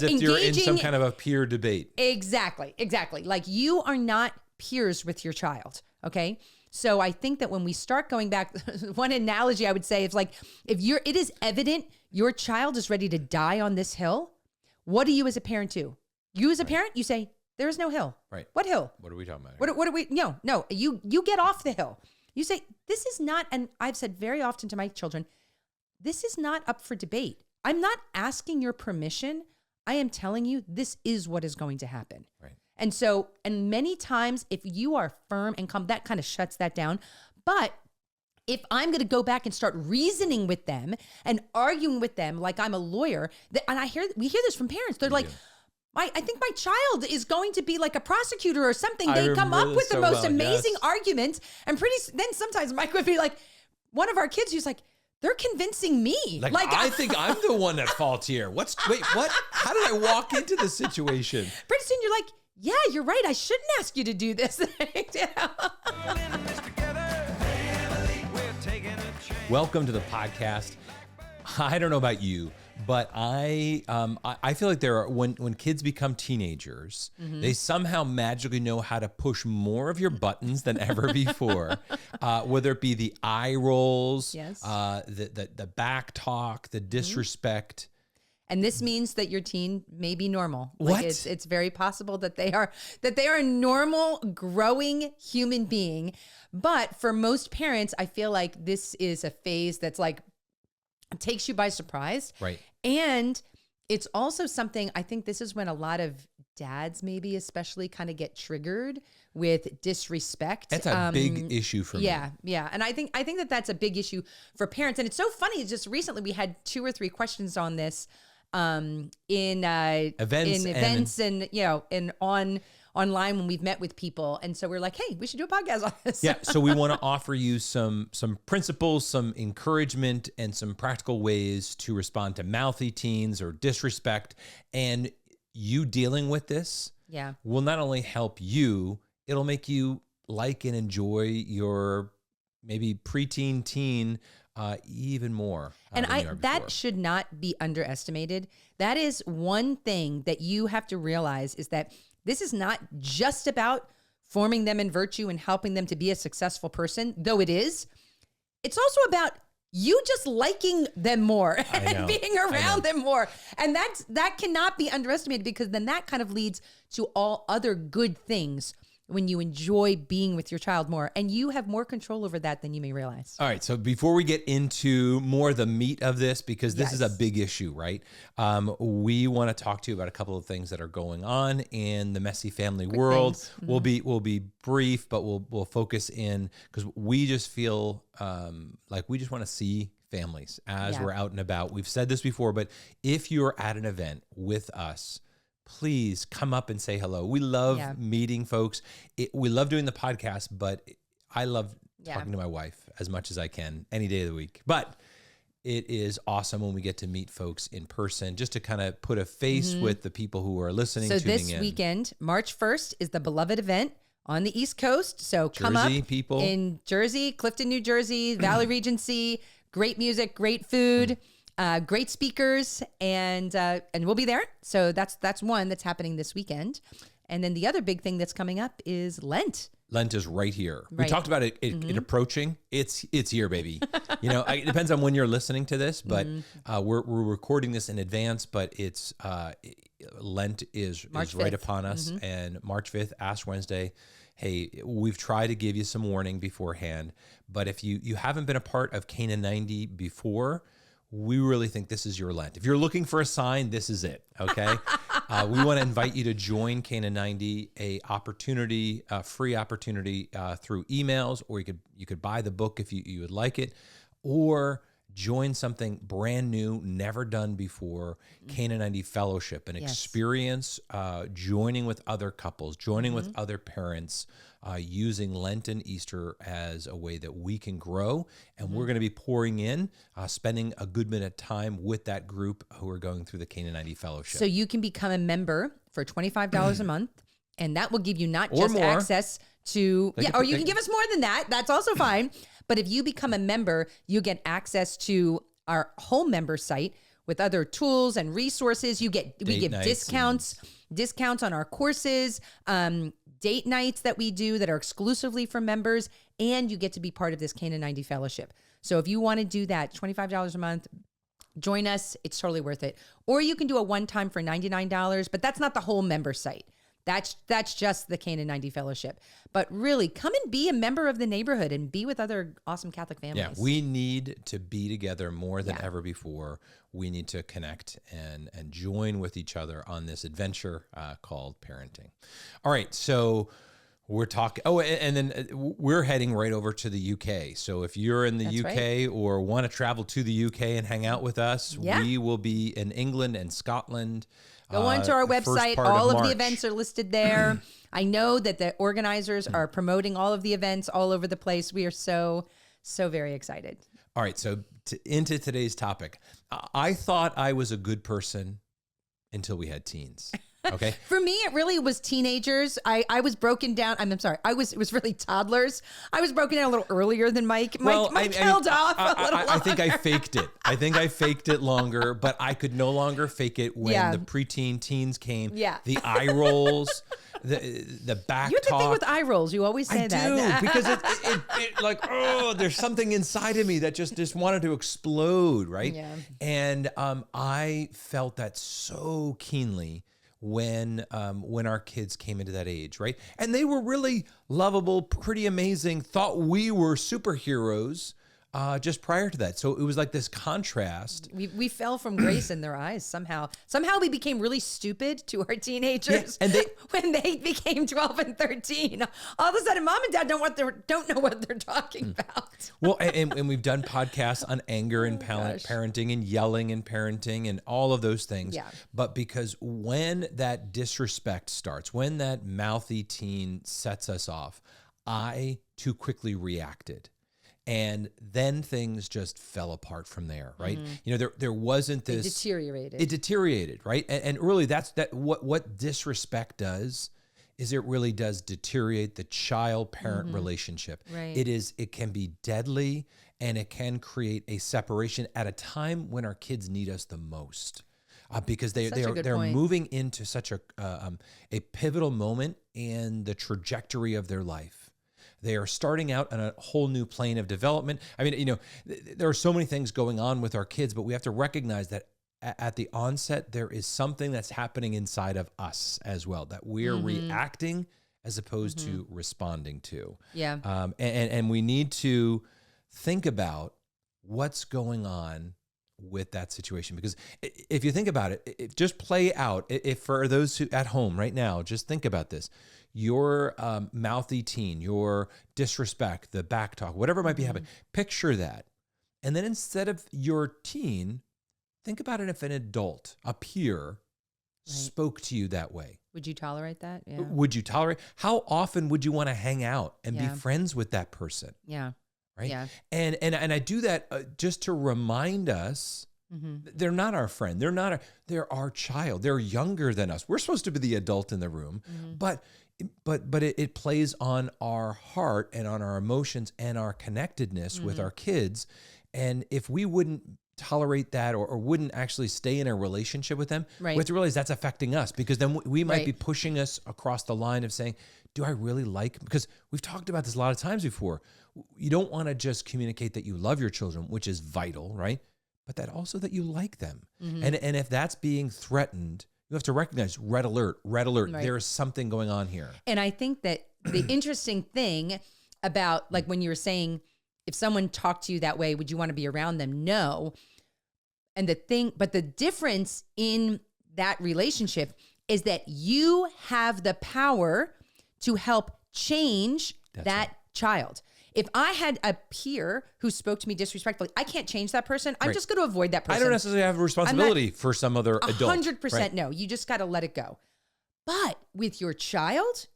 if you're in some kind of a peer debate. Exactly. Like you are not peers with your child. Okay. So I think that when we start going back, one analogy I would say is like, it is evident your child is ready to die on this hill. What do you as a parent do? You as a parent, you say, there is no hill. Right. What hill? What are we talking about? What are we? No. You get off the hill. You say, this is not, and I've said very often to my children, this is not up for debate. I'm not asking your permission. I am telling you this is what is going to happen. Right. And many times if you are firm and calm, that kind of shuts that down. But if I'm going to go back and start reasoning with them and arguing with them like I'm a lawyer, and we hear this from parents. They're like, I think my child is going to be like a prosecutor or something. They come up with the most amazing arguments. And then sometimes Mike would be like, one of our kids who's like, they're convincing me. Like I think I'm the one at fault here. What? How did I walk into the situation? Pretty soon you're like, yeah, you're right. I shouldn't ask you to do this. Welcome to the podcast. I don't know about you, but I feel like there are when kids become teenagers, they somehow magically know how to push more of your buttons than ever before. Whether it be the eye rolls, yes, the back talk, the disrespect. And this means that your teen may be normal. What? It's very possible that they are a normal, growing human being. But for most parents, I feel like this is a phase that's like takes you by surprise. Right. And it's also something, I think this is when a lot of dads maybe especially kind of get triggered with disrespect. That's a big issue for me. Yeah. And I think that that's a big issue for parents. And it's so funny, just recently we had 2 or 3 questions on this in events and online when we've met with people. And so we're like, hey, we should do a podcast on this. Yeah. So we want to offer you some principles, some encouragement, and some practical ways to respond to mouthy teens or disrespect. And you dealing with this will not only help you, it'll make you like and enjoy your maybe preteen, teen, even more. And that should not be underestimated. That is one thing that you have to realize is that this is not just about forming them in virtue and helping them to be a successful person, though it is. It's also about you just liking them more and being around them more. And that cannot be underestimated, because then that kind of leads to all other good things when you enjoy being with your child more, and you have more control over that than you may realize. All right. So before we get into more the meat of this, because this is a big issue, right? We want to talk to you about a couple of things that are going on in the messy family world. Mm-hmm. We'll be brief, but we'll focus in, because we just feel like we just want to see families as we're out and about. We've said this before, but if you're at an event with us, please come up and say hello. We love meeting folks. We love doing the podcast, but I love talking to my wife as much as I can any day of the week. But it is awesome when we get to meet folks in person, just to kind of put a face with the people who are listening, tuning in. So this weekend, March 1st, is the beloved event on the East Coast. So come up people in Jersey, Clifton, New Jersey, Valley Regency. Great music, great food. Great speakers, and we'll be there. So that's one that's happening this weekend. And then the other big thing that's coming up is Lent. Lent is right here. Right. We talked about it approaching. It's here, baby. It depends on when you're listening to this, but we're recording this in advance. But it's Lent is right upon us, and March 5th, Ash Wednesday. Hey, we've tried to give you some warning beforehand, but if you haven't been a part of Cana 90 before, we really think this is your Lent. If you're looking for a sign, this is it, okay? We want to invite you to join Cana 90, a free opportunity through emails, or you could buy the book if you would like it, or join something brand new, never done before, Cana 90 Fellowship, an experience joining with other couples, joining with other parents, using Lent and Easter as a way that we can grow. And we're going to be pouring in, spending a good bit of time with that group who are going through the Cana 90 Fellowship. So you can become a member for $25 a month, and that will give you not just access to, or you can give us more than that. That's also fine. But if you become a member, you get access to our whole member site, with other tools and resources. We give discounts on our courses, date nights that we do that are exclusively for members, and you get to be part of this Canaan 90 fellowship. So if you want to do that, $25 a month, join us. It's totally worth it. Or you can do a one-time for $99, but that's not the whole member site. That's just the Canaan 90 Fellowship. But really, come and be a member of the neighborhood and be with other awesome Catholic families. Yeah, we need to be together more than ever before. We need to connect and join with each other on this adventure called parenting. All right, so we're talking. Oh, and then we're heading right over to the UK. So if you're in the UK or want to travel to the UK and hang out with us, we will be in England and Scotland. Go onto our website. All of the events are listed there. I know that the organizers are promoting all of the events all over the place. We are so very excited. All right. So into today's topic. I thought I was a good person until we had teens. Okay. For me, it really was teenagers. I was broken down. I'm sorry. It was really toddlers. I was broken down a little earlier than Mike. Mike held off a little longer. I think I faked it. I think I faked it longer, but I could no longer fake it when the preteen teens came. Yeah. The eye rolls, the back You're talk. the thing with eye rolls. You always say that. I do, because it like, oh, there's something inside of me that just wanted to explode, right? Yeah. And I felt that so keenly when our kids came into that age, right? And they were really lovable, pretty amazing, thought we were superheroes just prior to that. So it was like this contrast. We fell from grace in their eyes somehow. Somehow we became really stupid to our teenagers. Yeah, and when they became 12 and 13, all of a sudden mom and dad don't know what they're talking about. Well, and we've done podcasts on anger and parenting and yelling and parenting and all of those things. Yeah. But because when that disrespect starts, when that mouthy teen sets us off, I too quickly reacted. And then things just fell apart from there, right? Mm-hmm. You know, there wasn't this. It deteriorated, right? And really, what disrespect does is it really does deteriorate the child-parent relationship. Right. It can be deadly, and it can create a separation at a time when our kids need us the most. Because they're moving into such a pivotal moment in the trajectory of their life. They are starting out on a whole new plane of development. I mean, you know, there are so many things going on with our kids, but we have to recognize that at the onset, there is something that's happening inside of us as well, that we're reacting as opposed to responding to. Yeah. And we need to think about what's going on with that situation, because if you think about it, just play out. If for those who at home right now, just think about this. Your mouthy teen, your disrespect, the back talk, whatever might be happening, picture that. And then instead of your teen, think about it if an adult, a peer, spoke to you that way. Would you tolerate that? Yeah. Would you tolerate? How often would you want to hang out and be friends with that person? Yeah. Right. Yeah. And I do that just to remind us they're not our friend. They're our child. They're younger than us. We're supposed to be the adult in the room, but it plays on our heart and on our emotions and our connectedness with our kids. And if we wouldn't tolerate that or wouldn't actually stay in a relationship with them, we have to realize that's affecting us, because then we might be pushing us across the line of saying, do I really like, because we've talked about this a lot of times before. You don't want to just communicate that you love your children, which is vital, right? But that also that you like them. And if that's being threatened, you have to recognize red alert. Right. There is something going on here. And I think that the interesting thing about, like, when you were saying, if someone talked to you that way, would you want to be around them? No. And but the difference in that relationship is that you have the power to help change that child. If I had a peer who spoke to me disrespectfully, I can't change that person. I'm just going to avoid that person. I don't necessarily have a responsibility for some other adult. 100% no. You just got to let it go. But with your child,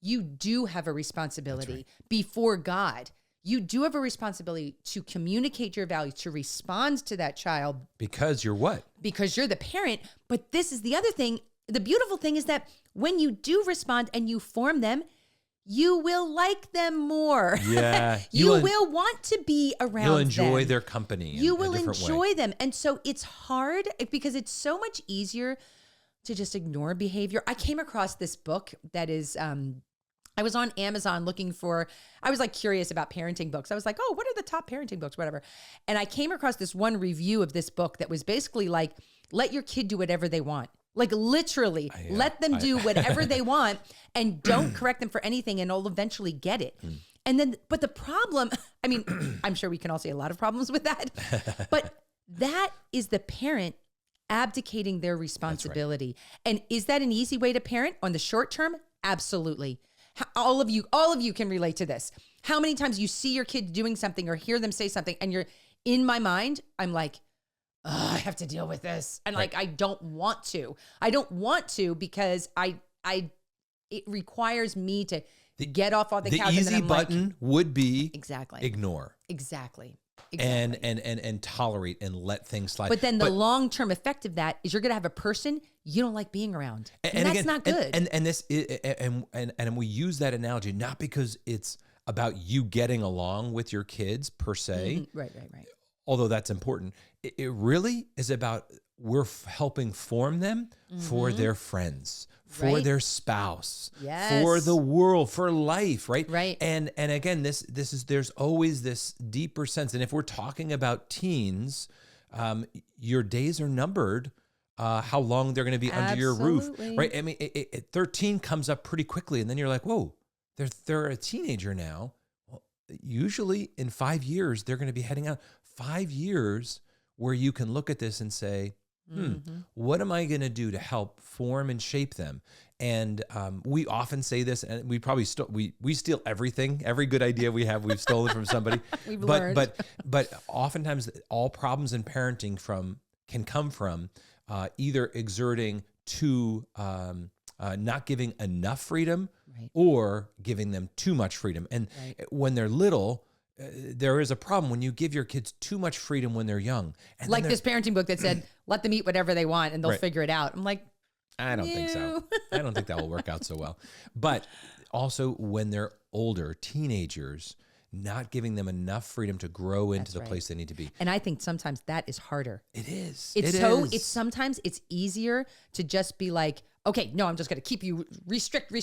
you do have a responsibility before God. You do have a responsibility to communicate your values, to respond to that child. Because you're what? Because you're the parent. But this is the other thing. The beautiful thing is that when you do respond and you form them, you will like them more. Yeah. You will want to be around You'll enjoy them. their company. You will in a different enjoy way. them. And so it's hard because it's so much easier to just ignore behavior. I came across this book that is, I was on Amazon I was like curious about parenting books. I was like, oh, what are the top parenting books, whatever. And I came across this one review of this book that was basically like, let your kid do whatever they want. Like literally, let them do whatever they want and don't correct them for anything and they'll eventually get it. And then, but the problem, I mean, I'm sure we can all see a lot of problems with that, but that is the parent abdicating their responsibility. And is that an easy way to parent on the short term? Absolutely. All of you can relate to this. How many times you see your kid doing something or hear them say something and you're in my mind, I'm like, oh, I have to deal with this. And like, I don't want to. I don't want to because it requires me to get off on the couch. The and then easy I'm button like, would be exactly ignore. Exactly. And tolerate and let things slide. But then the long-term effect of that is you're going to have a person you don't like being around. And that's not good. And we use that analogy not because it's about you getting along with your kids per se. Right. Although that's important. It really is about we're helping form them for their friends, for their spouse, for the world, for life, right? Right. And again, there's always this deeper sense. And if we're talking about teens, your days are numbered. How long they're going to be under your roof, right? I mean, 13 comes up pretty quickly, and then you're like, whoa, they're a teenager now. Well, usually in 5 years they're going to be heading out. 5 years where you can look at this and say, what am I going to do to help form and shape them? And we often say this, and we probably we steal everything, every good idea we have, we've stolen from somebody. But oftentimes all problems in parenting can come from either exerting not giving enough freedom or giving them too much freedom. And when they're little, there is a problem when you give your kids too much freedom when they're young. And like this parenting book that said, let them eat whatever they want and they'll figure it out. I'm like, I don't think so. I don't think that will work out so well. But also when they're older, teenagers, not giving them enough freedom to grow into the place they need to be. And I think sometimes that is harder. It is. It's sometimes it's easier to just be like, okay, no, I'm just going to keep you restrict.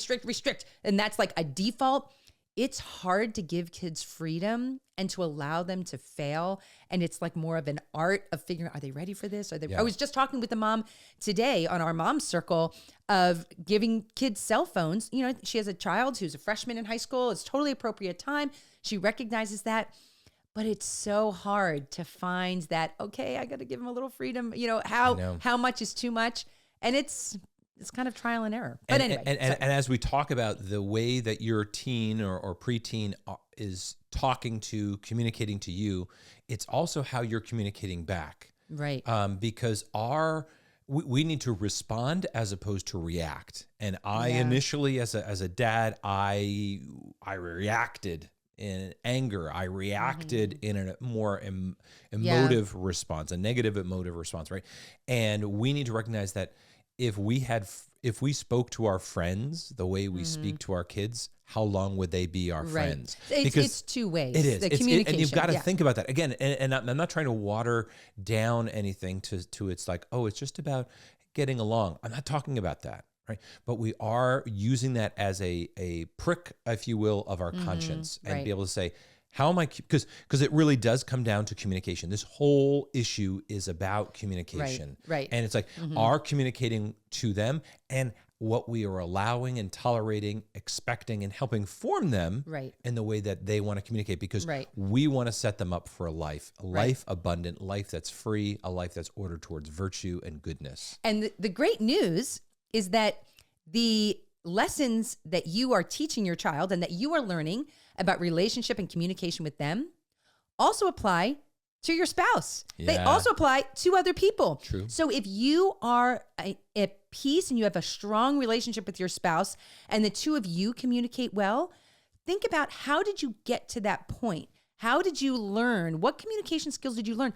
And that's like a default. It's hard to give kids freedom and to allow them to fail. And it's like more of an art of figuring out, are they ready for this? I was just talking with the mom today on our mom's circle of giving kids cell phones. You know, she has a child who's a freshman in high school. It's totally appropriate time. She recognizes that. But it's so hard to find that, okay, I got to give them a little freedom. You know, how much is too much? And it's kind of trial and error. But anyway. And as we talk about the way that your teen or preteen is talking to, communicating to you, it's also how you're communicating back. Right. Because we need to respond as opposed to react. And initially as a dad, I reacted in anger. I reacted in a more emotive response, a negative emotive response, right? And we need to recognize that if we spoke to our friends the way we speak to our kids, how long would they be our friends? Because it's two ways. It is. The communication. And you've got to think about that. Again, and I'm not trying to water down anything to it's like, oh, it's just about getting along. I'm not talking about that, right? But we are using that as a prick, if you will, of our conscience and be able to say, how am I, because it really does come down to communication. This whole issue is about communication. Right. And it's like, are communicating to them and what we are allowing and tolerating, expecting and helping form them in the way that they want to communicate, because we want to set them up for a life abundant, life that's free, a life that's ordered towards virtue and goodness. And the great news is that the lessons that you are teaching your child and that you are learning about relationship and communication with them also apply to your spouse. They also apply to other people. True. So if you are at peace and you have a strong relationship with your spouse and the two of you communicate well, think about, how did you get to that point? How did you learn? What communication skills did you learn?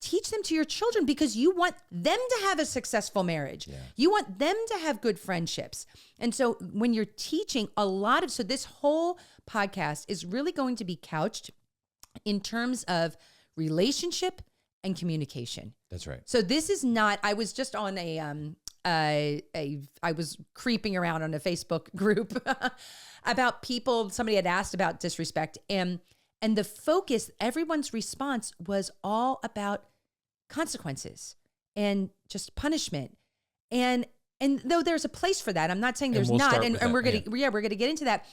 teach them to your children because you want them to have a successful marriage. Yeah. You want them to have good friendships. And so when you're teaching so this whole podcast is really going to be couched in terms of relationship and communication. That's right. So this is not, I was just on I was creeping around on a Facebook group about somebody had asked about disrespect, and the focus, everyone's response was all about consequences and just punishment. And though there's a place for that, I'm not saying there's not, and we're going to, we're going to get into that,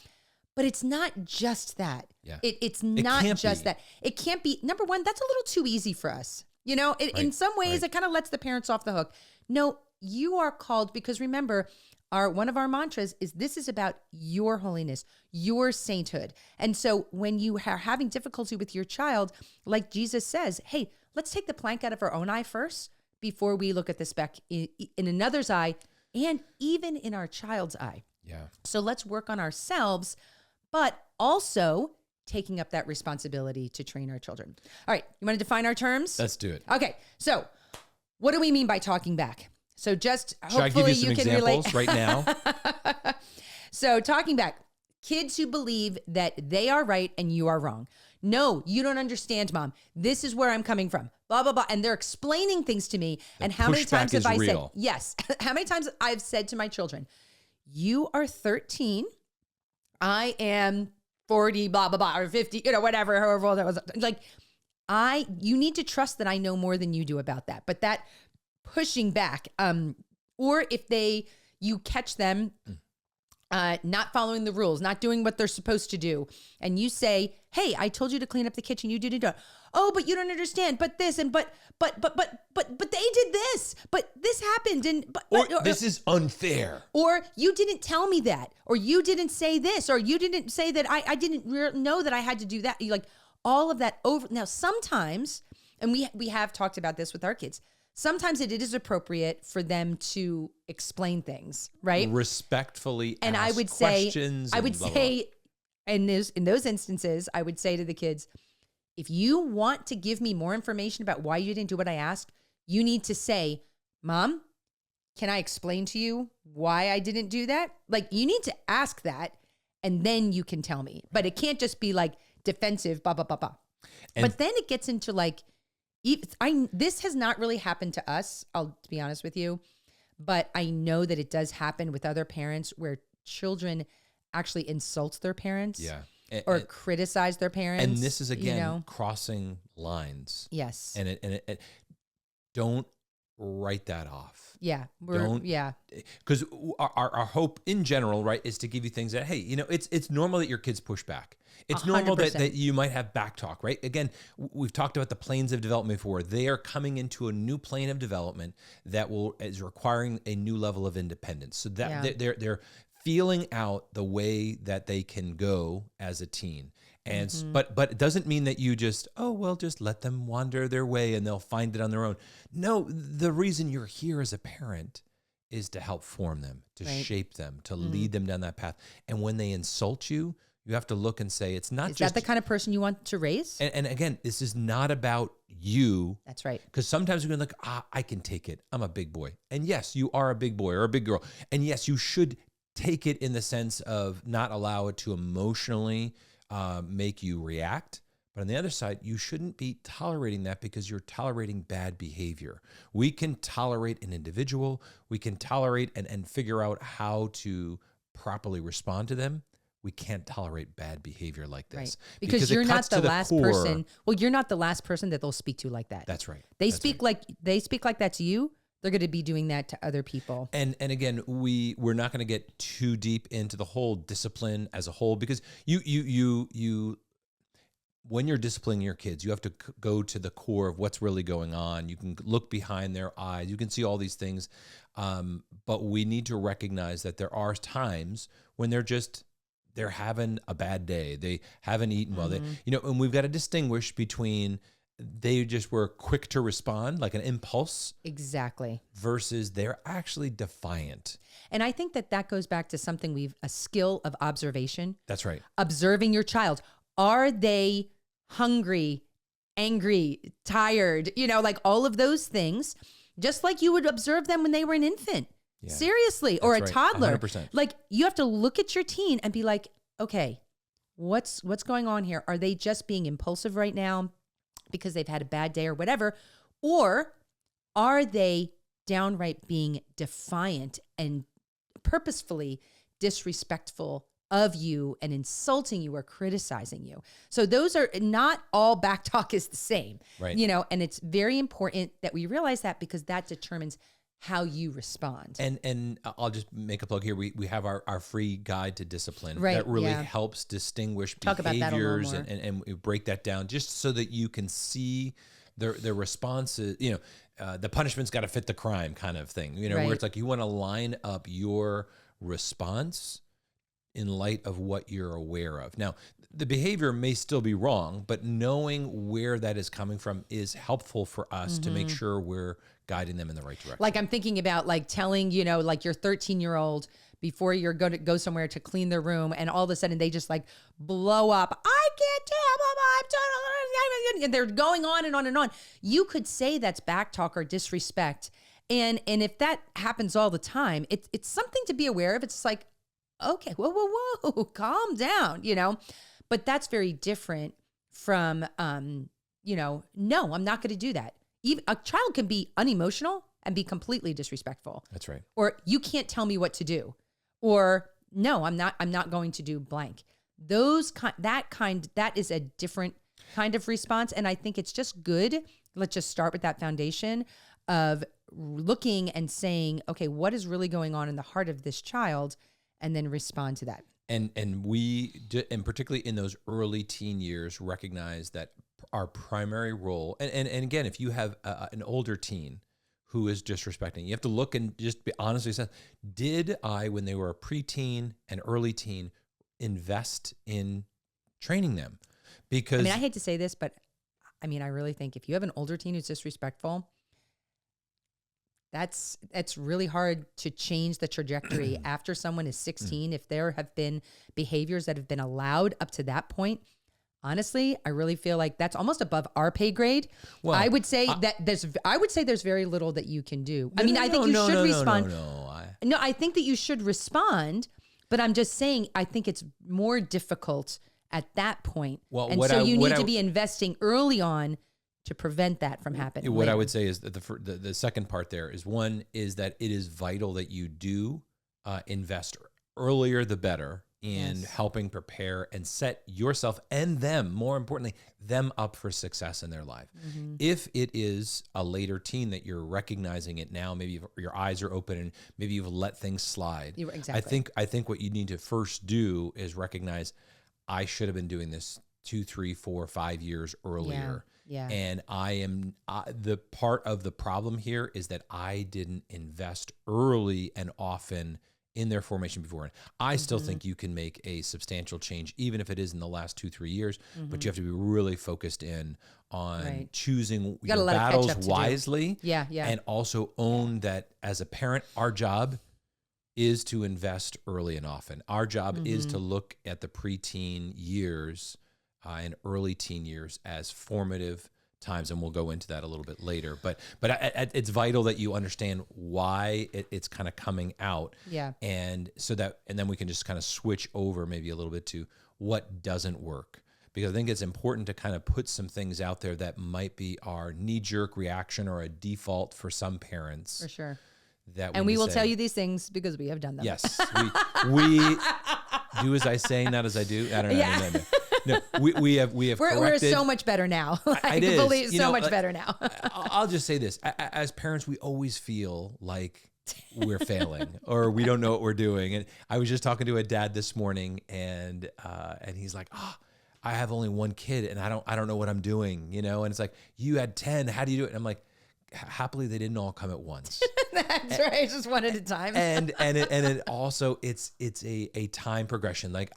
but it's not just that. Yeah. It's not just that. It can't be, number one, that's a little too easy for us. You know, in some ways it kind of lets the parents off the hook. No, you are called, because remember, one of our mantras is this is about your holiness, your sainthood. And so when you are having difficulty with your child, like Jesus says, hey, let's take the plank out of our own eye first before we look at the speck in another's eye and even in our child's eye. Yeah. So let's work on ourselves, but also taking up that responsibility to train our children. All right. You want to define our terms? Let's do it. Okay. So what do we mean by talking back? So just Should hopefully I give you you some can examples relate. right now? So talking back, kids who believe that they are right and you are wrong. No, you don't understand, Mom. This is where I'm coming from. Blah, blah, blah. And they're explaining things to me. And how many times have I said, yes, how many times I've said to my children, you are 13. I am 40, blah, blah, blah, or 50, whatever, however old I was. Like, you need to trust that I know more than you do about that. But that pushing back, or if you catch them not following the rules, not doing what they're supposed to do, and you say, hey, I told you to clean up the kitchen, you didn't do it. Oh, but you don't understand, but this, and but they did this, but this happened, and or this is unfair. Or you didn't tell me that, or you didn't say this, or you didn't say that I didn't know that I had to do that. You like all of that over. Now, sometimes, and we have talked about this with our kids, sometimes it is appropriate for them to explain things, right? Respectfully and ask I would say, questions. In those instances, I would say to the kids, if you want to give me more information about why you didn't do what I asked, you need to say, Mom, can I explain to you why I didn't do that? Like, you need to ask that, and then you can tell me. But it can't just be like defensive, blah, blah, blah, blah. But then it gets into like, this has not really happened to us, to be honest with you, but I know that it does happen with other parents where children actually insult their parents. Yeah. Or criticize their parents. And this is, again, crossing lines. Yes. And it don't write that off. Yeah. Because our hope in general, right, is to give you things that, hey, it's normal that your kids push back. It's 100%. Normal that you might have back talk, right? Again, we've talked about the planes of development before. They are coming into a new plane of development that is requiring a new level of independence. So that they're feeling out the way that they can go as a teen. And but it doesn't mean that you just let them wander their way and they'll find it on their own. No, the reason you're here as a parent is to help form them, to shape them, to lead them down that path. And when they insult you, you have to look and say, it's not just... Is that the kind of person you want to raise? And again, this is not about you. That's right. Because sometimes we're going to look, I can take it. I'm a big boy. And yes, you are a big boy or a big girl. And yes, you should take it in the sense of not allow it to emotionally make you react. But on the other side, you shouldn't be tolerating that because you're tolerating bad behavior. We can tolerate an individual. We can tolerate and figure out how to properly respond to them. We can't tolerate bad behavior like this. Right. Because you're not the last person. Well, you're not the last person that they'll speak to like that. That's right. They speak like that to you. They're going to be doing that to other people. And again, we're not going to get too deep into the whole discipline as a whole, because you when you're disciplining your kids, you have to go to the core of what's really going on. You can look behind their eyes. You can see all these things. But we need to recognize that there are times when they're having a bad day. They haven't eaten well. And we've got to distinguish between they just were quick to respond, like an impulse. Exactly. Versus they're actually defiant. And I think that goes back to something a skill of observation. That's right. Observing your child. Are they hungry angry, tired, like all of those things, just like you would observe them when they were an infant. Yeah. Seriously, or a toddler. 100%. Like you have to look at your teen and be like, okay, what's going on here? Are they just being impulsive right now because they've had a bad day or whatever? Or are they downright being defiant and purposefully disrespectful of you and insulting you or criticizing you? So those are not all back talk is the same, right? And it's very important that we realize that, because that determines how you respond. And I'll just make a plug here. We have our free guide to discipline that really helps distinguish behaviors and we break that down just so that you can see their responses, the punishment's got to fit the crime kind of thing, where it's like you want to line up your response in light of what you're aware of. Now, the behavior may still be wrong, but knowing where that is coming from is helpful for us to make sure we're guiding them in the right direction. Like I'm thinking about like telling, like your 13-year-old before you're going to go somewhere to clean their room, and all of a sudden they just like blow up. I can't tell, Mama, and they're going on and on and on. You could say that's back talk or disrespect. And if that happens all the time, it's something to be aware of. It's like, okay, whoa, calm down, But that's very different from, no, I'm not going to do that. Even a child can be unemotional and be completely disrespectful. That's right. Or you can't tell me what to do. Or no, I'm not going to do blank. That is a different kind of response. And I think it's just good. Let's just start with that foundation of looking and saying, okay, what is really going on in the heart of this child? And then respond to that. And we, and particularly in those early teen years, recognize that our primary role, and again, if you have an older teen who is disrespecting, you have to look and just be honestly say, did I, when they were a preteen and early teen, invest in training them? Because I hate to say this, but I really think if you have an older teen who's disrespectful, that's really hard to change the trajectory after someone is 16. If there have been behaviors that have been allowed up to that point, honestly, I really feel like that's almost above our pay grade. Well, I would say there's very little that you can do. I think you should respond. No, I think that you should respond, but I'm just saying I think it's more difficult at that point. Well, and so you need to be investing early on to prevent that from happening. What I would say is that the second part there is, one is that it is vital that you do invest earlier the better in helping prepare and set yourself and them, more importantly, them up for success in their life. Mm-hmm. If it is a later teen that you're recognizing it now, maybe your eyes are open and maybe you've let things slide. Exactly. I think what you need to first do is recognize, I should have been doing this 2, 3, 4, 5 years earlier. Yeah. And the part of the problem here is that I didn't invest early and often in their formation before. And I still think you can make a substantial change, even if it is in the last 2, 3 years, but you have to be really focused in on choosing your battles wisely. Yeah. And also own that as a parent, our job is to invest early and often. Our job is to look at the preteen years and early teen years as formative times, and we'll go into that a little bit later. But it's vital that you understand why it's kind of coming out. Yeah. And then we can just kind of switch over maybe a little bit to what doesn't work. Because I think it's important to kind of put some things out there that might be our knee-jerk reaction or a default for some parents. For sure. And we will tell you these things because we have done them. Yes. We do as I say, not as I do. I don't know. Yeah. No, we have corrected. We're so much better now. I believe so much better now. I'll just say this. As parents, we always feel like we're failing or we don't know what we're doing. And I was just talking to a dad this morning and he's like, I have only one kid and I don't know what I'm doing, and it's like, you had 10, how do you do it? And I'm like, happily they didn't all come at once. That's right. Just one at a time. and it also, it's a time progression. Like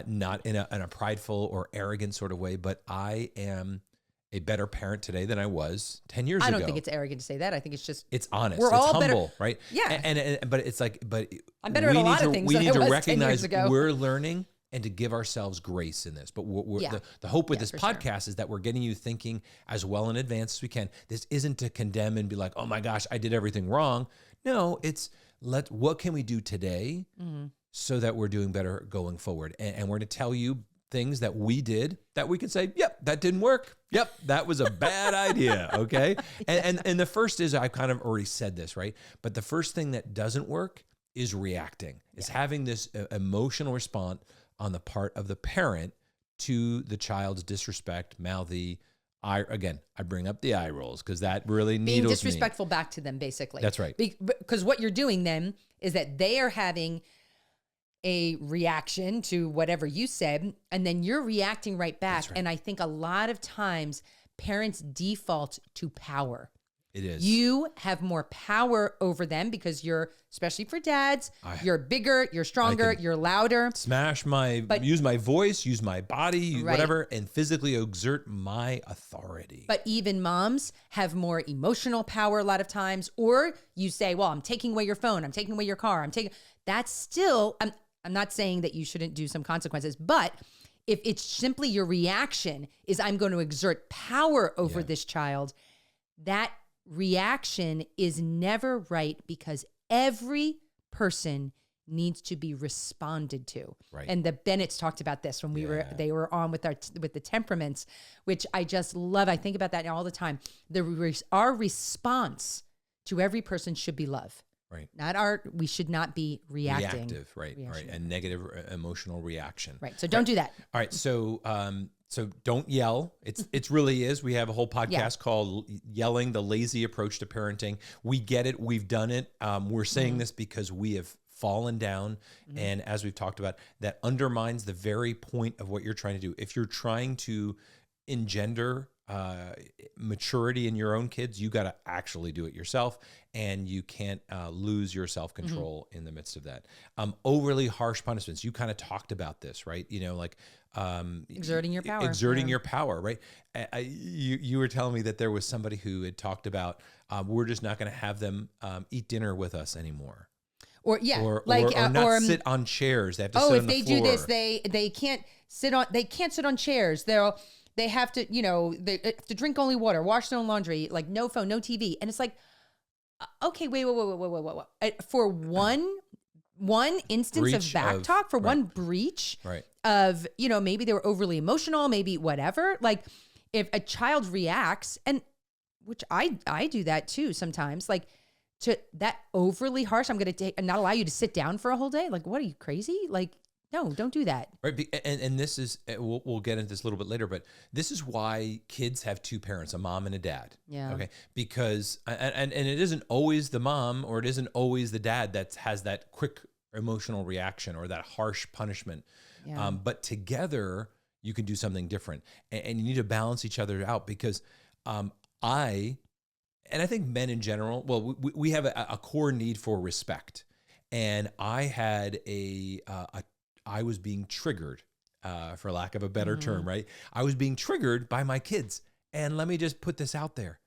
not in a prideful or arrogant sort of way, but I am a better parent today than I was 10 years ago. I don't think it's arrogant to say that. I think it's just, it's honest. We're it's all humble, better, right? Yeah. But it's like, I'm better at a lot of things we than need I to was recognize 10 years ago. we're learning and to give ourselves grace in this. But the hope with this podcast is that we're getting you thinking as well in advance as we can. This isn't to condemn and be like, oh my gosh, I did everything wrong. No, it's what can we do today so that we're doing better going forward? And we're going to tell you things that we did that we can say, yep, that didn't work. Yep, that was a bad idea. Okay. And the first is, I've kind of already said this, right? But the first thing that doesn't work is reacting. It's having this emotional response on the part of the parent to the child's disrespect, mouthy. I bring up the eye rolls because that really needles being disrespectful back to them, basically. That's right. Because what you're doing then is that they are having a reaction to whatever you said, and then you're reacting right back. Right. And I think a lot of times parents default to power. It is. You have more power over them because you're, especially for dads, you're bigger, you're stronger, you're louder. Use my voice, use my body, whatever, and physically exert my authority. But even moms have more emotional power a lot of times. Or you say, well, I'm taking away your phone, I'm taking away your car, that's still, I'm not saying that you shouldn't do some consequences, but if it's simply your reaction is I'm going to exert power over this child, that reaction is never right because every person needs to be responded to. Right. And the Bennett's talked about this when they were on with the temperaments, which I just love. I think about that all the time. Our response to every person should be love. Right. We should not be reacting. Reactive, right. A negative emotional reaction. Right. So don't do that. All right. So don't yell. It really is. We have a whole podcast called Yelling, the Lazy Approach to Parenting. We get it. We've done it. We're saying this because we have fallen down. And as we've talked about, that undermines the very point of what you're trying to do. If you're trying to engender maturity in your own kids, you got to actually do it yourself, and you can't lose your self-control in the midst of that. Overly harsh punishments. You kind of talked about this, right? Exerting your power. Your power, right? You were telling me that there was somebody who had talked about we're just not going to have them eat dinner with us anymore. Or not sit on chairs. They have to sit on the floor. If they do this, they can't sit on chairs. They have to, they have to drink only water, wash their own laundry, like no phone, no TV. And it's like, okay, wait. For one instance of back talk, for one breach of, maybe they were overly emotional, maybe whatever. Like if a child reacts, and which I do that too sometimes, like to that overly harsh, I'm going to not allow you to sit down for a whole day. Like, what are you, crazy? Like, no, don't do that. Right. And this is, we'll get into this a little bit later, but this is why kids have two parents, a mom and a dad. Yeah. Okay. Because, and it isn't always the mom or it isn't always the dad that has that quick emotional reaction or that harsh punishment. Yeah. But together you can do something different, and you need to balance each other out because, I think men in general, well, we have a core need for respect. And I had I was being triggered, for lack of a better term, right? I was being triggered by my kids. And let me just put this out there.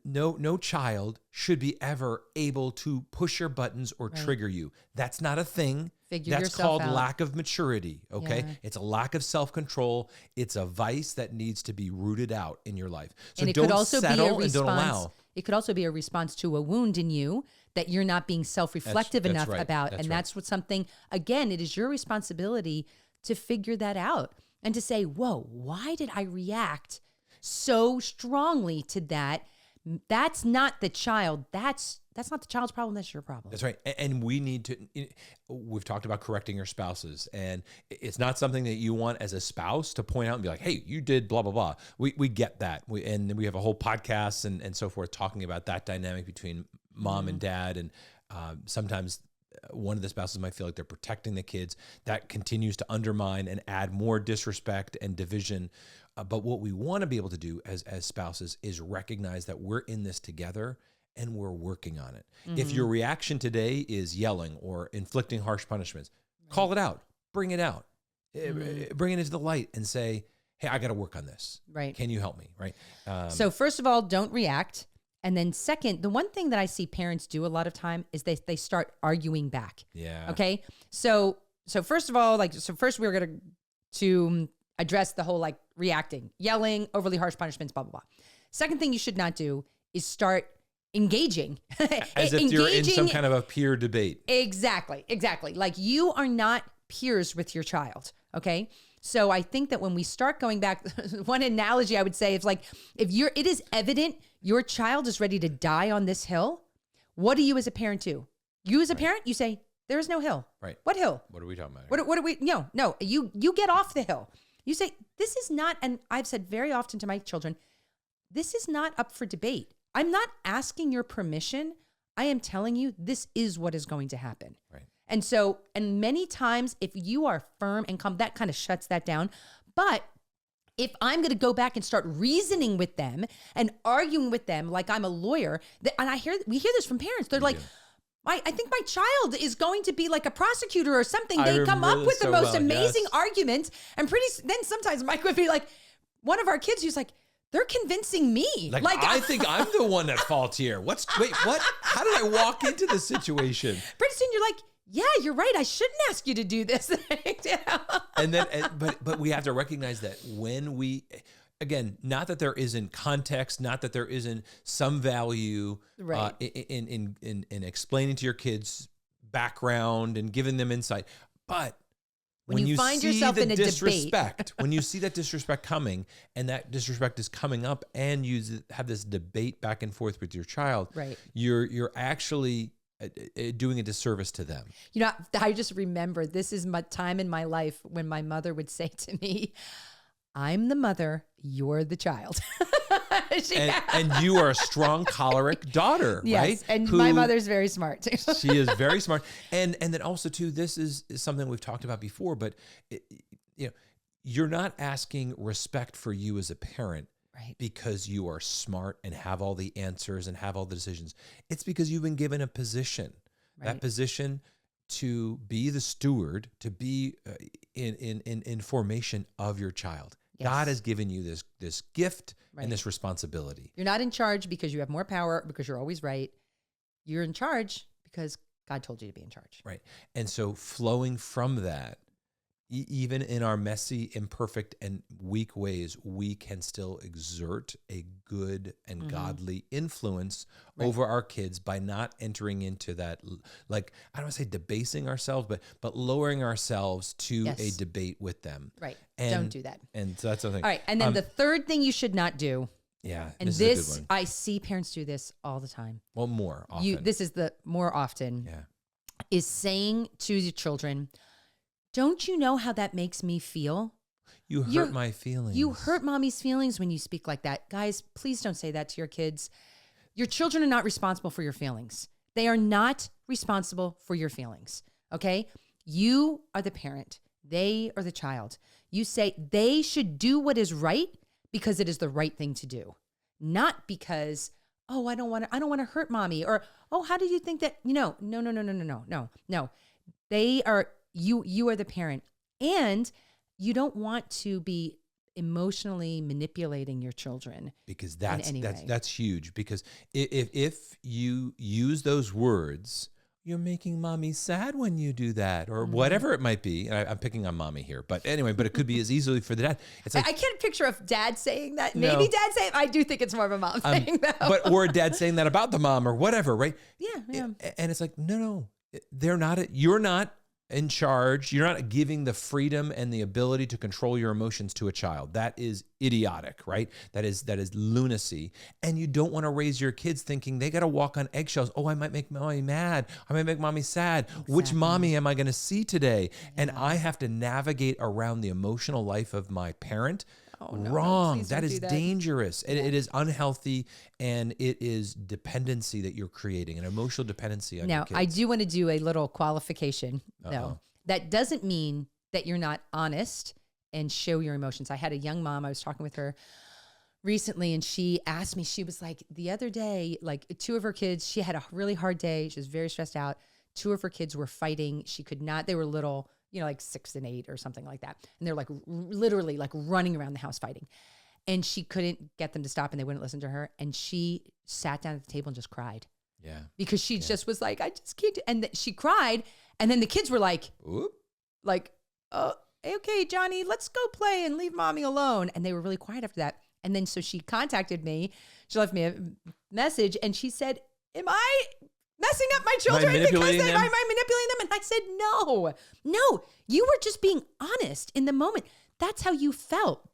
No child should be ever able to push your buttons or trigger you. That's not a thing. That's called lack of maturity, okay? Yeah. It's a lack of self-control. It's a vice that needs to be rooted out in your life. So don't settle and don't allow. It could also be a response to a wound in you that you're not being self-reflective enough about. That's what something, again, it is your responsibility to figure that out and to say, whoa, why did I react so strongly to that? That's not the child. That's not the child's problem. That's your problem. That's right. And we need to, we've talked about correcting your spouses, and it's not something that you want as a spouse to point out and be like, hey, you did blah, blah, blah. We get that. And we have a whole podcast and so forth talking about that dynamic between mom and dad. And sometimes one of the spouses might feel like they're protecting the kids. That continues to undermine and add more disrespect and division. But what we want to be able to do as spouses is recognize that we're in this together and we're working on it. If your reaction today is yelling or inflicting harsh punishments, call it out, bring it out, bring it into the light and say, hey, I got to work on this. Right. Can you help me? Right. So first of all, don't react. And then second, the one thing that I see parents do a lot of time is they start arguing back. Yeah. Okay. So first of all, first we're going to address the whole like reacting, yelling, overly harsh punishments, blah, blah, blah. Second thing you should not do is start engaging. As if you're in some kind of a peer debate. Exactly. Like you are not peers with your child. Okay. So I think that when we start going back, one analogy I would say is like, it is evident your child is ready to die on this hill, what do you as a parent do? You as a parent, you say, there is no hill. Right. What hill? What are we talking about? What are we? No. You get off the hill. You say, this is not, and I've said very often to my children, this is not up for debate. I'm not asking your permission. I am telling you, this is what is going to happen. Right. And so, and many times if you are firm and calm, that kind of shuts that down. But if I'm going to go back and start reasoning with them and arguing with them like I'm a lawyer, and we hear this from parents. They're like, I think my child is going to be like a prosecutor or something. They come up with the most amazing arguments. And then sometimes Mike would be like, one of our kids who's like, they're convincing me. Like I think I'm the one at fault here. What? How did I walk into this situation? Pretty soon you're like, yeah, you're right. I shouldn't ask you to do this. And then, but we have to recognize that when we, again, not that there isn't context, not that there isn't some value right. In explaining to your kids background and giving them insight, but when you find yourself in a disrespect, when you see that disrespect coming, and that disrespect is coming up, and you have this debate back and forth with your child, right? You're actually doing a disservice to them. You know, I just remember this is my time in my life when my mother would say to me, I'm the mother, you're the child. and you are a strong, choleric daughter, yes, right? And my mother's very smart. She is very smart. And then also too, this is something we've talked about before, but you're not asking respect for you as a parent. Right. Because you are smart and have all the answers and have all the decisions. It's because you've been given a position, right. That position to be the steward, to be in formation of your child. Yes. God has given you this gift right. and this responsibility. You're not in charge because you have more power, because you're always right. You're in charge because God told you to be in charge. Right. And so flowing from that, even in our messy, imperfect, and weak ways, we can still exert a good and godly influence right. over our kids by not entering into that, like, I don't want to say debasing ourselves, but lowering ourselves to yes. a debate with them. Right. Don't do that. And so that's the thing. All right. And then the third thing you should not do. Yeah. And this I see parents do this all the time. Well, more often. This is the more often. Yeah. Is saying to your children, don't you know how that makes me feel? You hurt my feelings. You hurt mommy's feelings when you speak like that. Guys, please don't say that to your kids. Your children are not responsible for your feelings. They are not responsible for your feelings, okay? You are the parent. They are the child. You say they should do what is right because it is the right thing to do, not because, oh, I don't want to hurt mommy, or, oh, how do you think that, no. They are... You are the parent, and you don't want to be emotionally manipulating your children. Because that's huge. Because if you use those words, you're making mommy sad when you do that, or whatever it might be. And I'm picking on mommy here, but anyway, but it could be as easily for the dad. It's like, I can't picture a dad saying that. Maybe dad saying. I do think it's more of a mom saying that. Or a dad saying that about the mom or whatever, right? Yeah. And it's like, no, they're not. You're not in charge. You're not giving the freedom and the ability to control your emotions to a child. That is idiotic, right? That is lunacy. And you don't want to raise your kids thinking they got to walk on eggshells. Oh, I might make mommy mad. I might make mommy sad. Exactly. Which mommy am I going to see today? Yeah. And I have to navigate around the emotional life of my parent. Oh, no, wrong. No, that is dangerous. Yeah. It is unhealthy, and it is dependency that you're creating, an emotional dependency on your kids. Now, I do want to do a little qualification, though. That doesn't mean that you're not honest and show your emotions. I had a young mom. I was talking with her recently, and she asked me, she was like, the other day, like two of her kids, she had a really hard day. She was very stressed out. Two of her kids were fighting. She could not, they were little, like 6 and 8 or something like that. And they're like literally like running around the house fighting. And she couldn't get them to stop, and they wouldn't listen to her. And she sat down at the table and just cried. Yeah. Because she just was like, I just can't. And she cried. And then the kids were like, oop. like, oh, okay, Johnny, let's go play and leave mommy alone. And they were really quiet after that. And then so she contacted me. She left me a message and she said, am I messing up my children am I manipulating them? And I said, no, you were just being honest in the moment. That's how you felt.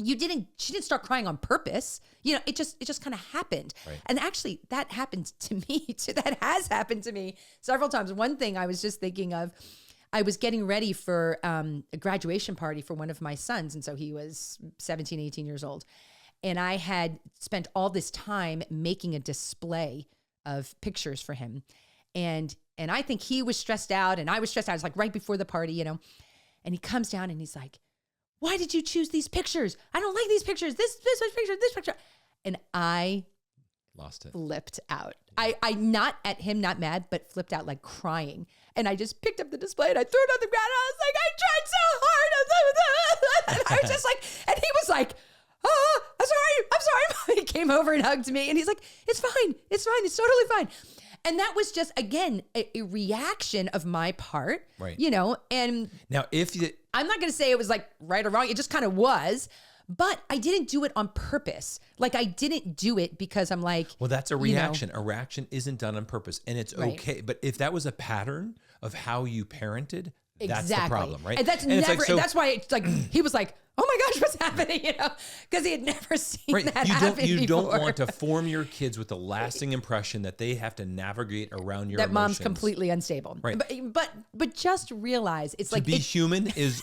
She didn't start crying on purpose. It just kind of happened. Right. And actually that happened to me too. That has happened to me several times. One thing I was just thinking of, I was getting ready for a graduation party for one of my sons. And so he was 17, 18 years old. And I had spent all this time making a display of pictures for him. And I think he was stressed out and I was stressed out. It was like right before the party, And he comes down and he's like, why did you choose these pictures? I don't like these pictures. This picture. And I lost it. Flipped out. I not at him, not mad, but flipped out like crying. And I just picked up the display and I threw it on the ground. And I was like, I tried so hard. And I was just like, and he was like, oh, I'm sorry. He came over and hugged me and he's like, it's fine. It's totally fine. And that was just, again, a reaction of my part, right? And now I'm not going to say it was like right or wrong. It just kind of was, but I didn't do it on purpose. Like I didn't do it because I'm like, well, that's a reaction. A reaction isn't done on purpose and it's okay. But if that was a pattern of how you parented, that's the problem, right? And that's why it's like, he was like, oh my gosh, what's happening? Because he had never seen that happen before. You don't want to form your kids with the lasting impression that they have to navigate around your emotions. Mom's completely unstable. Right. But just realize it's to like be human is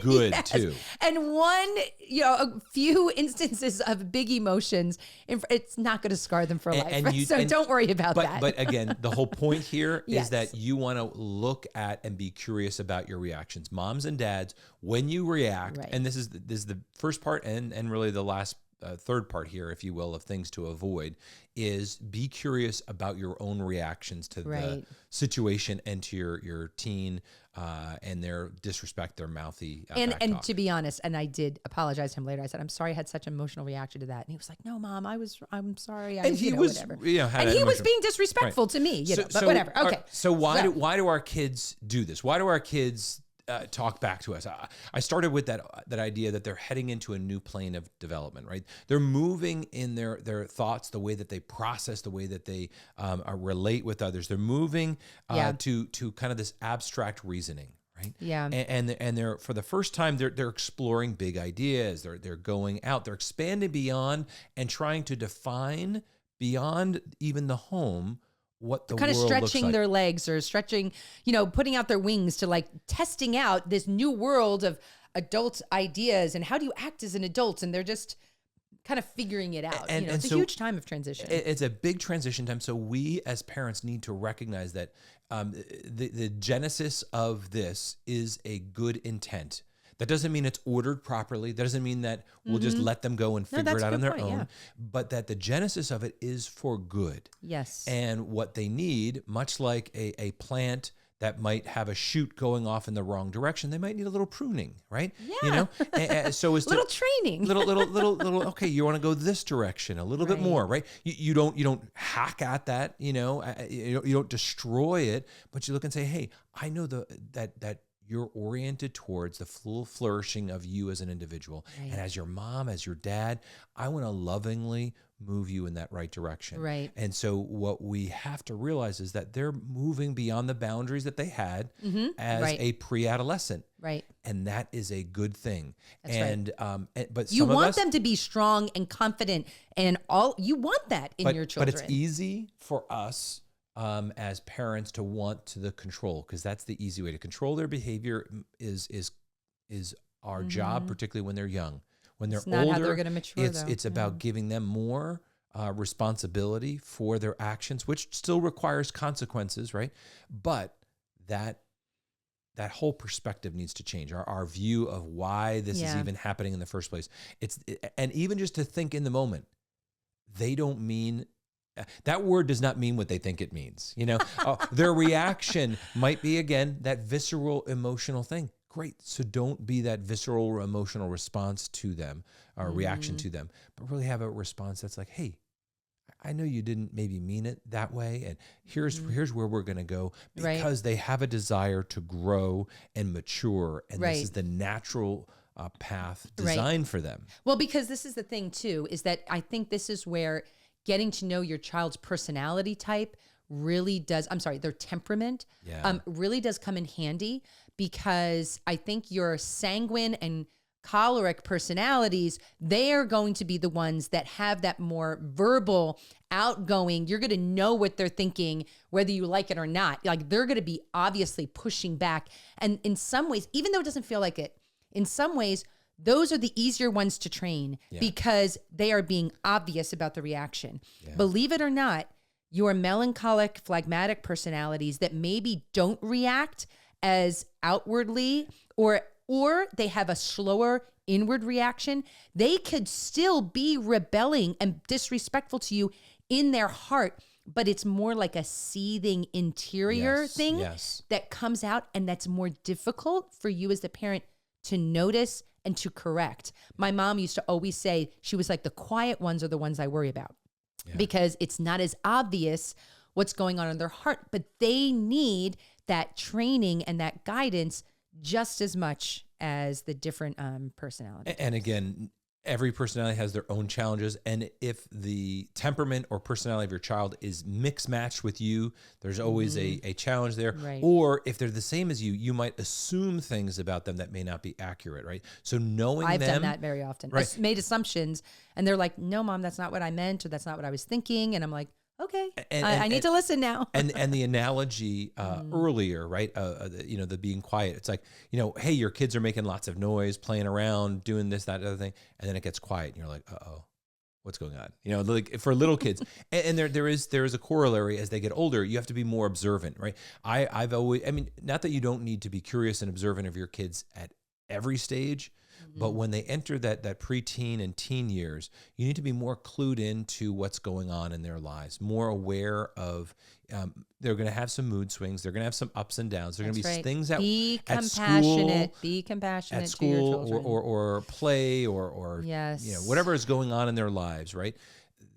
good too. And a few instances of big emotions, it's not going to scar them for life. So don't worry about that. But again, the whole point here is that you want to look at and be curious about your reactions. Moms and dads, when you react, and this is the first part and really the last third part here, if you will, of things to avoid, is be curious about your own reactions to the situation and to your teen and their disrespect, their mouthy and to be honest, and I did apologize to him later. I said, I'm sorry I had such an emotional reaction to that. And he was like, no, Mom, I'm sorry. And he was, whatever. And he was being disrespectful to me, but whatever. Okay. So why do our kids do this? Why do our kids talk back to us? I started with that idea that they're heading into a new plane of development, right? They're moving in their thoughts, the way that they process, the way that they relate with others. They're moving to kind of this abstract reasoning, right? Yeah. And they're for the first time they're exploring big ideas. They're going out. They're expanding beyond and trying to define beyond even the home what the kind of world stretching looks like. their legs or stretching, putting out their wings to like testing out this new world of adult ideas and how do you act as an adult? And they're just kind of figuring it out. And it's a huge time of transition. It's a big transition time. So we as parents need to recognize that the genesis of this is a good intent. That doesn't mean it's ordered properly. That doesn't mean that we'll just let them go and figure it out on their own, but that the genesis of it is for good. Yes. And what they need, much like a plant that might have a shoot going off in the wrong direction, they might need a little pruning, right? Yeah. So it's little training. Little. Okay, you want to go this direction a little bit more, right? You don't hack at that, you don't destroy it, but you look and say, hey, I know that you're oriented towards the full flourishing of you as an individual. Right. And as your mom, as your dad, I want to lovingly move you in that right direction. Right. And so what we have to realize is that they're moving beyond the boundaries that they had as a pre-adolescent. Right. And that is a good thing. That's right. But you want them to be strong and confident and you want that in your children. But it's easy for us as parents to want to the control, because that's the easy way to control their behavior is our job, particularly when they're young. When they're older, how they're going to mature, it's about giving them more responsibility for their actions, which still requires consequences, right? But that whole perspective needs to change. Our view of why this is even happening in the first place. And even just to think in the moment, they don't mean. That word does not mean what they think it means. Their reaction might be, again, that visceral emotional thing. Great. So don't be that visceral emotional response to them or reaction to them, but really have a response that's like, hey, I know you didn't maybe mean it that way. And here's where we're going to go, because they have a desire to grow and mature. And this is the natural path designed for them. Well, because this is the thing too, is that I think this is where getting to know your child's personality type really does, their temperament, really does come in handy, because I think your sanguine and choleric personalities, they are going to be the ones that have that more verbal, outgoing. You're going to know what they're thinking, whether you like it or not. Like, they're going to be obviously pushing back. And in some ways, even though it doesn't feel like it, in some ways, those are the easier ones to train because they are being obvious about the reaction. Believe it or not, your melancholic, phlegmatic personalities that maybe don't react as outwardly, or they have a slower inward reaction, they could still be rebelling and disrespectful to you in their heart, but it's more like a seething interior thing that comes out, and that's more difficult for you as the parent to notice and to correct. My mom used to always say, she was like, the quiet ones are the ones I worry about because it's not as obvious what's going on in their heart, but they need that training and that guidance just as much as the different personalities. And again, every personality has their own challenges. And if the temperament or personality of your child is mixed matched with you, there's always a challenge there. Right. Or if they're the same as you might assume things about them that may not be accurate, right? So knowing I've done that very often. I've made assumptions, and they're like, no, Mom, that's not what I meant, or that's not what I was thinking. And I'm like, okay, I need to listen now. and the analogy earlier, right? The being quiet. It's like, hey, your kids are making lots of noise, playing around, doing this, that, other thing, and then it gets quiet, and you're like, uh-oh, what's going on? Like for little kids, and there is a corollary as they get older. You have to be more observant, right? I've always, not that you don't need to be curious and observant of your kids at every stage. But when they enter that preteen and teen years, you need to be more clued into what's going on in their lives, more aware of, they're going to have some mood swings. They're going to have some ups and downs. There are going to be things at school, be compassionate at school, to your children. or play or whatever is going on in their lives, right?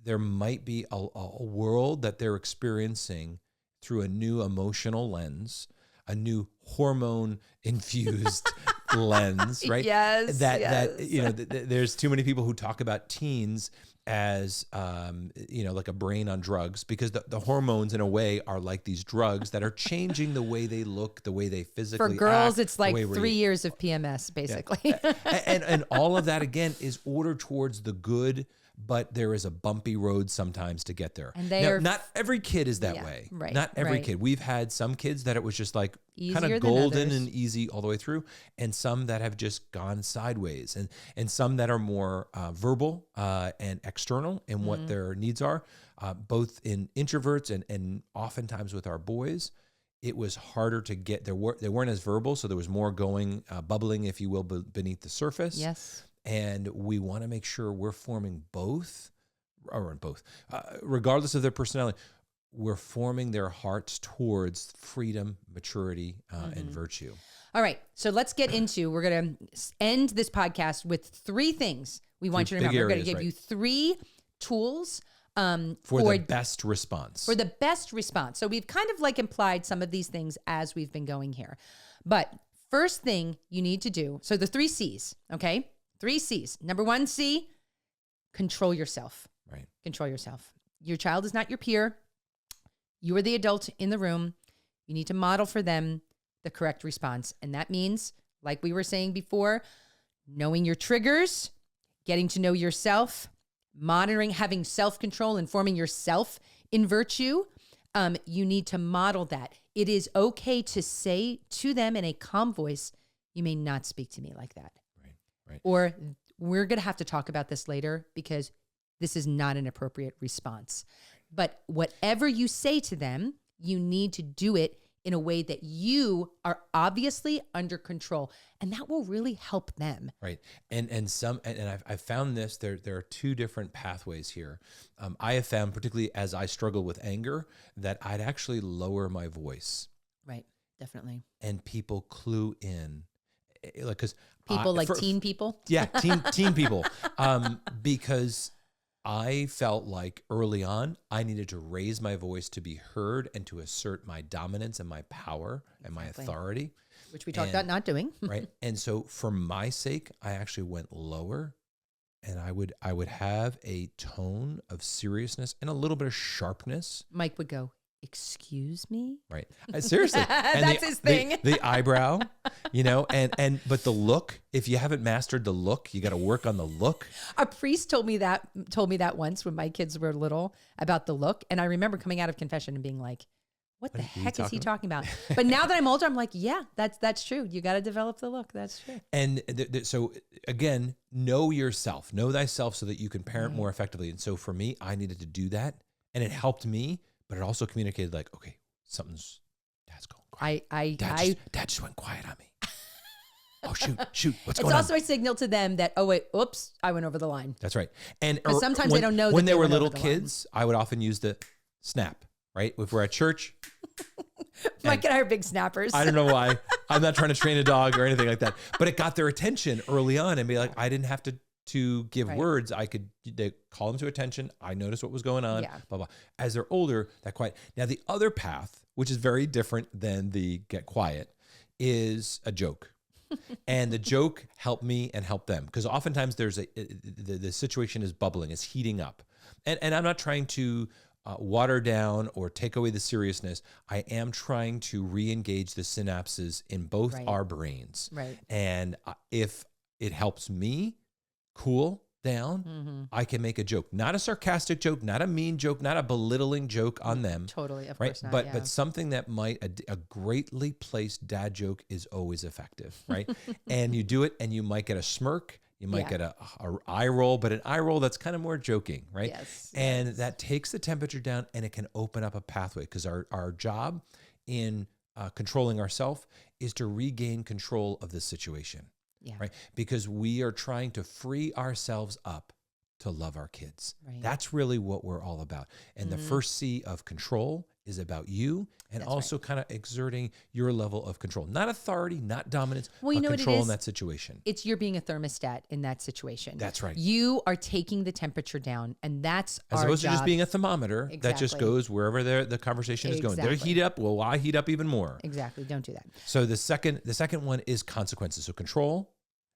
There might be a world that they're experiencing through a new emotional lens, a new hormone-infused lens, right? Yes. There's too many people who talk about teens as, like a brain on drugs, because the hormones in a way are like these drugs that are changing the way they look, the way they physically For girls, act, it's like 3 years of PMS, basically. Yeah. and all of that, again, is ordered towards the good, but there is a bumpy road sometimes to get there. And not every kid is that way. Right. Not every kid. We've had some kids that it was just like kind of golden and easy all the way through, and some that have just gone sideways, and some that are more verbal and external in what their needs are, both in introverts and oftentimes with our boys. It was harder to get there. They weren't as verbal, so there was more going, bubbling, if you will, beneath the surface. Yes. And we want to make sure we're forming regardless of their personality, we're forming their hearts towards freedom, maturity, and virtue. All right. So let's get into, we're going to end this podcast with 3 things we want you to remember. We're going to give you 3 tools for the best response. For the best response. So we've kind of like implied some of these things as we've been going here. But first thing you need to do, so the 3 C's, okay? 3 C's. Number 1 C, control yourself. Right. Control yourself. Your child is not your peer. You are the adult in the room. You need to model for them the correct response. And that means, like we were saying before, knowing your triggers, getting to know yourself, monitoring, having self-control, and forming yourself in virtue. You need to model that. It is okay to say to them in a calm voice, you may not speak to me like that. Right. Or we're going to have to talk about this later because this is not an appropriate response. But whatever you say to them, you need to do it in a way that you are obviously under control, and that will really help them. Right. And I've found this, there are 2 different pathways here. I have found, particularly as I struggle with anger, that I'd actually lower my voice. Right. Definitely. And people clue in. Like, 'cause teen people? Yeah, teen people. Because I felt like early on, I needed to raise my voice to be heard and to assert my dominance and my power and my authority. Which we talked about not doing. Right. And so for my sake, I actually went lower, and I would have a tone of seriousness and a little bit of sharpness. Mike would go, "Excuse me?" Right. Seriously. And That's his thing. The eyebrow, but the look, if you haven't mastered the look, you got to work on the look. A priest told me that once when my kids were little about the look. And I remember coming out of confession and being like, what the heck is he talking about? But now that I'm older, I'm like, yeah, that's true. You got to develop the look. That's true. And so again, know yourself, know thyself so that you can parent more effectively. And so for me, I needed to do that, and it helped me, but it also communicated like, okay, Dad's going quiet. Dad just went quiet on me. Oh, shoot. What's going on? It's also a signal to them that, oops, I went over the line. That's right. And sometimes they don't know when that they were little kids, I would often use the snap. Right? If we're at church. Mike and I are big snappers. I don't know why. I'm not trying to train a dog or anything like that. But it got their attention early on and be like, I didn't have to give words. They call them to attention. I noticed what was going on. Blah, blah. As they're older, that quiet. Now, the other path, which is very different than the get quiet, is a joke. And the joke helped me and helped them. Because oftentimes the situation is bubbling, it's heating up. And I'm not trying to water down or take away the seriousness. I am trying to re-engage the synapses in both our brains. Right. And if it helps me cool down, I can make a joke. Not a sarcastic joke, not a mean joke, not a belittling joke on them. Totally, of right? course not. But something that might, a greatly placed dad joke is always effective, right? And you do it and you might get a smirk. You might get a eye roll, but an eye roll that's kind of more joking, right? Yes. And that takes the temperature down, and it can open up a pathway, because our job in controlling ourselves is to regain control of the situation, right? Because we are trying to free ourselves up to love our kids. Right. That's really what we're all about. And the first C of control is about you, and also kind of exerting your level of control. Not authority, not dominance, but control in that situation. It's you're being a thermostat in that situation. That's right. You are taking the temperature down, and that's as opposed to just being a thermometer that just goes wherever the conversation is going. They heat up, well, I heat up even more. Exactly. Don't do that. So the second one is consequences. So control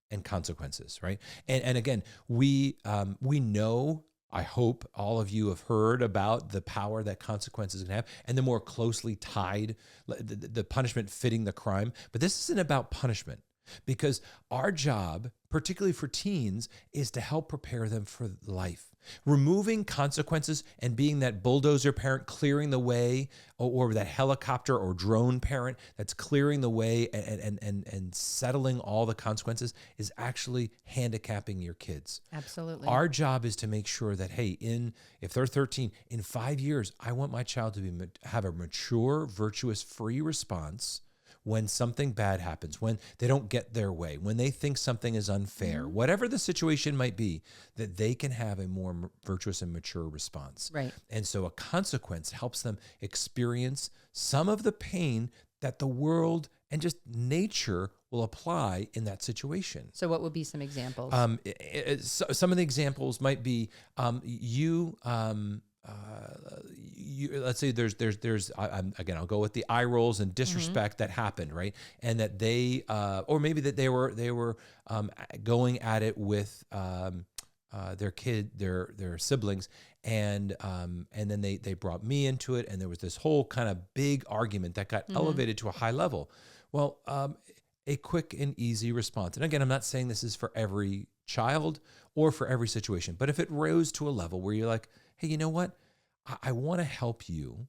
and consequences, right? And again, we know, I hope all of you have heard about the power that consequences can have, and the more closely tied, the punishment fitting the crime. But this isn't about punishment, because our job, particularly for teens, is to help prepare them for life. Removing consequences and being that bulldozer parent clearing the way, or that helicopter or drone parent that's clearing the way and settling all the consequences, is actually handicapping your kids. Absolutely. Our job is to make sure that, hey, if they're 13, in 5 years, I want my child to have a mature, virtuous, free response when something bad happens, when they don't get their way, when they think something is unfair, whatever the situation might be, that they can have a more virtuous and mature response. Right. And so a consequence helps them experience some of the pain that the world and just nature will apply in that situation. So what would be some examples? Some of the examples might be let's say there's again, I'll go with the eye rolls and disrespect that happened, right? And that they or maybe that they were going at it with their siblings, and then they brought me into it, and there was this whole kind of big argument that got elevated to a high level. Well, a quick and easy response. And again, I'm not saying this is for every child or for every situation, but if it rose to a level where you're like, hey, you know what? I want to help you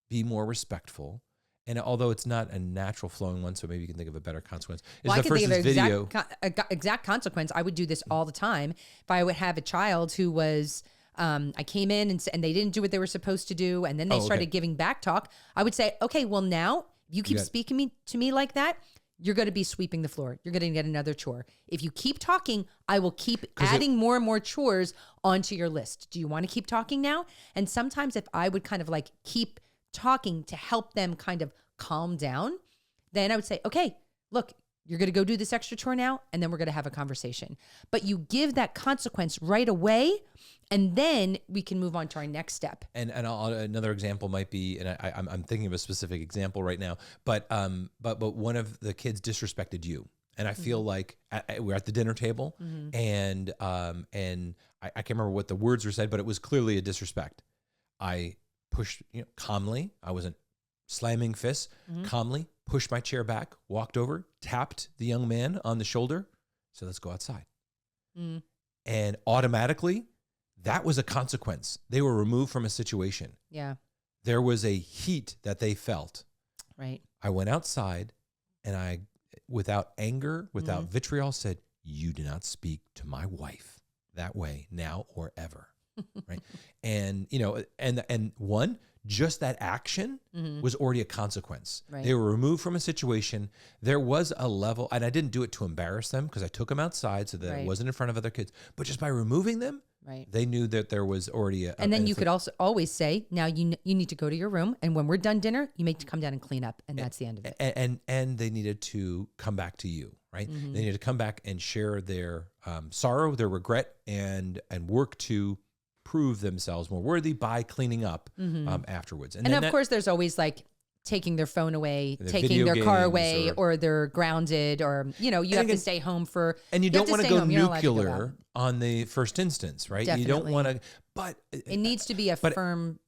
be more respectful. And although it's not a natural flowing one, so maybe you can think of a better consequence. Well, I can think of an exact consequence. I would do this all the time. If I would have a child who was, I came in and they didn't do what they were supposed to do, and then they started giving back talk, I would say, okay, well now, if you keep speaking to me like that, you're going to be sweeping the floor. You're going to get another chore. If you keep talking, I will keep adding more and more chores onto your list. Do you want to keep talking now? And sometimes if I would kind of like keep talking to help them kind of calm down, then I would say, okay, look, you're going to go do this extra chore now, and then we're going to have a conversation. But you give that consequence right away, and then we can move on to our next step. And another example might be, and I'm thinking of a specific example right now, but one of the kids disrespected you. And I feel like we're at the dinner table, and I can't remember what the words were said, but it was clearly a disrespect. I pushed, calmly. I wasn't slamming fists. Calmly pushed my chair back, walked over, tapped the young man on the shoulder. So let's go outside. And automatically, that was a consequence. They were removed from a situation. Yeah. There was a heat that they felt. Right. I went outside, and I, without anger, without vitriol, said, "You do not speak to my wife that way now or ever." Right. And, just that action was already a consequence. Right. They were removed from a situation. There was a level, and I didn't do it to embarrass them because I took them outside so that it wasn't in front of other kids, but just by removing them, they knew that there was already and then you could also always say, now you need to go to your room, and when we're done dinner, you need to come down and clean up, and that's the end of it. And they needed to come back to you, right? They needed to come back and share their sorrow, their regret, and work to prove themselves more worthy by cleaning up afterwards. And of course, there's always like taking their phone away, taking their car away, or they're grounded, or, you have to stay home for. And you don't want to go nuclear on the first instance, right? Definitely. You don't want to, but it needs to be a firm,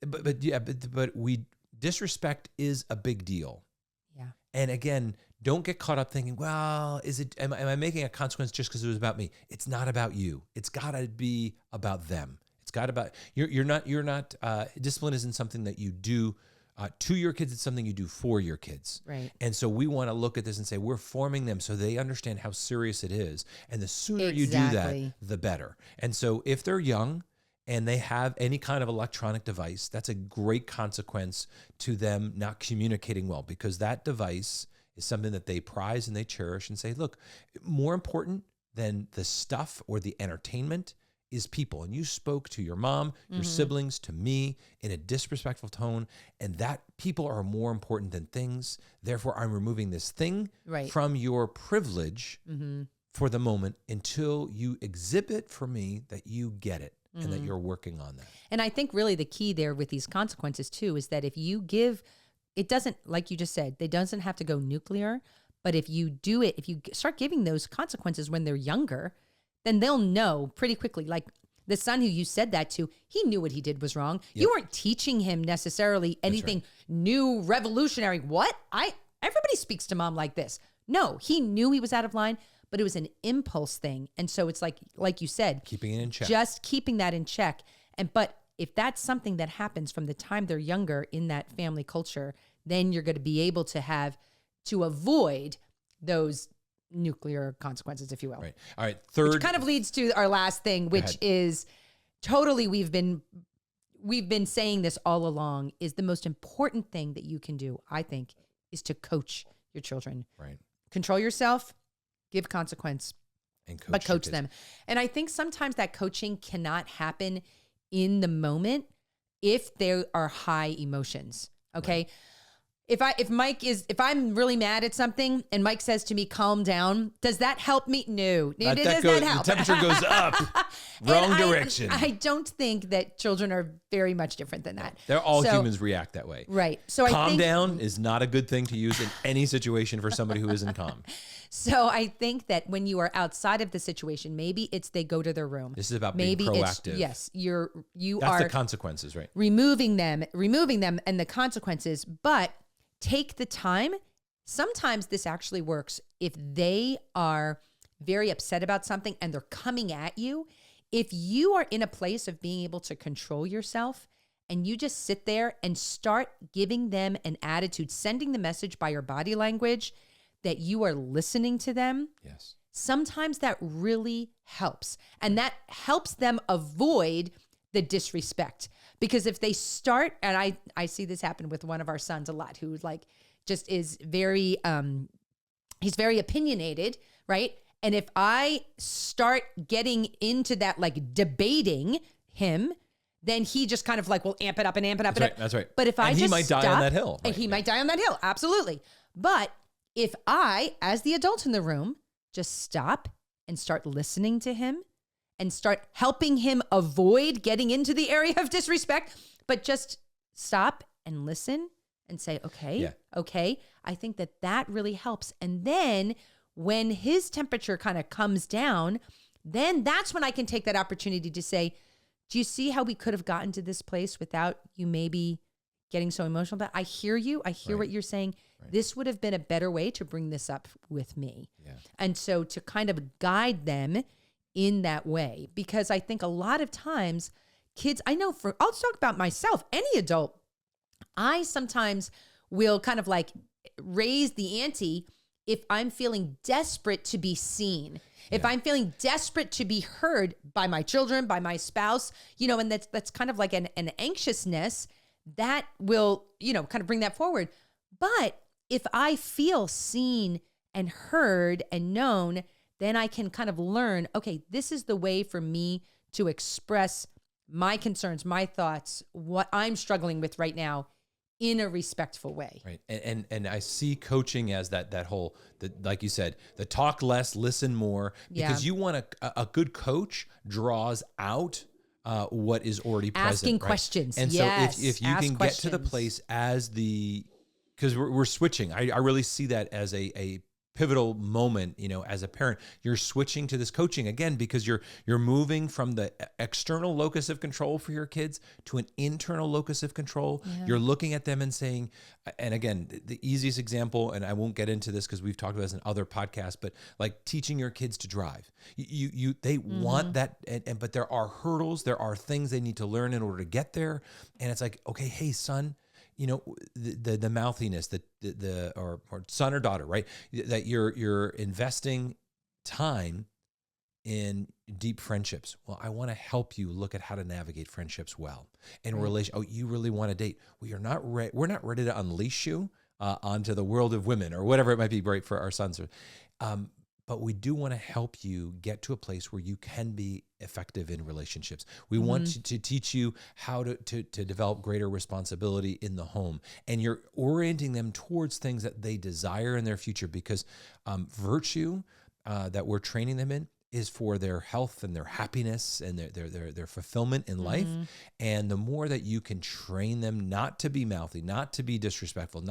But disrespect is a big deal. Yeah. And again, don't get caught up thinking, well, am I making a consequence just because it was about me? It's not about you. It's got to be about them. It's got about you're not discipline isn't something that you do to your kids. It's something you do for your kids. Right. And so we want to look at this and say, we're forming them so they understand how serious it is. And the sooner you do that, the better. And so if they're young and they have any kind of electronic device, that's a great consequence to them not communicating well, because that device is something that they prize and they cherish and say, look, more important than the stuff or the entertainment is people. And you spoke to your mom, your siblings, to me in a disrespectful tone, and that people are more important than things. Therefore, I'm removing this thing from your privilege for the moment until you exhibit for me that you get it and that you're working on that. And I think really the key there with these consequences too is that if you give, it doesn't, like you just said, it doesn't have to go nuclear, but if you do it, if you start giving those consequences when they're younger, then they'll know pretty quickly. Like the son who you said that to, he knew what he did was wrong. Yep. You weren't teaching him necessarily anything new, revolutionary. Everybody speaks to mom like this. No, he knew he was out of line, but it was an impulse thing. And so it's like you said, keeping it in check. Just keeping that in check. But if that's something that happens from the time they're younger in that family culture, then you're going to be able to avoid those nuclear consequences, if you will. Right. All right. Third, which kind of leads to our last thing, which is totally, we've been saying this all along, is the most important thing that you can do, I think, is to coach your children. Right. Control yourself, give consequence, and coach them. And I think sometimes that coaching cannot happen in the moment if there are high emotions. Okay. Right. If I'm really mad at something and Mike says to me, calm down, does that help me? No. It does not help. The temperature goes up. Wrong direction. I don't think that children are very much different than that. They're all humans react that way. Right. So calm down is not a good thing to use in any situation for somebody who isn't calm. So I think that when you are outside of the situation, maybe it's they go to their room. This is about being proactive. Yes, That's are the consequences, right? Removing them and the consequences, but take the time. Sometimes this actually works if they are very upset about something and they're coming at you. If you are in a place of being able to control yourself and you just sit there and start giving them an attitude, sending the message by your body language that you are listening to them. Yes. Sometimes that really helps. And that helps them avoid the disrespect. Because if they start, and I see this happen with one of our sons a lot, who just is very, he's very opinionated, right? And if I start getting into that, debating him, then he just kind of will amp it up and amp it up. That's right. But if he might die on that hill. He might die on that hill. Absolutely. But if I, as the adult in the room, just stop and start listening to him and start helping him avoid getting into the area of disrespect, but just stop and listen and say, okay, I think that really helps. And then when his temperature kind of comes down, then that's when I can take that opportunity to say, do you see how we could have gotten to this place without you maybe getting so emotional? But I hear you. I hear what you're saying. Right. This would have been a better way to bring this up with me. Yeah. And so to kind of guide them in that way, because I think a lot of times kids, I'll talk about myself, any adult, I sometimes will kind of like raise the ante if I'm feeling desperate to be seen. If I'm feeling desperate to be heard by my children, by my spouse, and that's kind of like an anxiousness that will, kind of bring that forward. But if I feel seen and heard and known, then I can kind of learn, okay, this is the way for me to express my concerns, my thoughts, what I'm struggling with right now in a respectful way. Right. And I see coaching as that whole, like you said, the talk less, listen more, because you want a good coach draws out what is already present. Asking questions. And so if you can get to the place because we're switching, I really see that as a pivotal moment, as a parent, you're switching to this coaching again, because you're moving from the external locus of control for your kids to an internal locus of control. Yeah. You're looking at them and saying, and again, the easiest example, and I won't get into this because we've talked about this in other podcasts, but like teaching your kids to drive, they want that. But there are hurdles, there are things they need to learn in order to get there. And it's like, okay, hey son, the mouthiness, or son or daughter, right? That you're investing time in deep friendships. Well, I want to help you look at how to navigate friendships well. And you really want to date. Well, we're not ready to unleash you onto the world of women or whatever it might be, right, for our sons. But we do want to help you get to a place where you can be effective in relationships. We want to teach you how to develop greater responsibility in the home. And you're orienting them towards things that they desire in their future, because virtue that we're training them in is for their health and their happiness and their fulfillment in life. And the more that you can train them not to be mouthy, not to be disrespectful,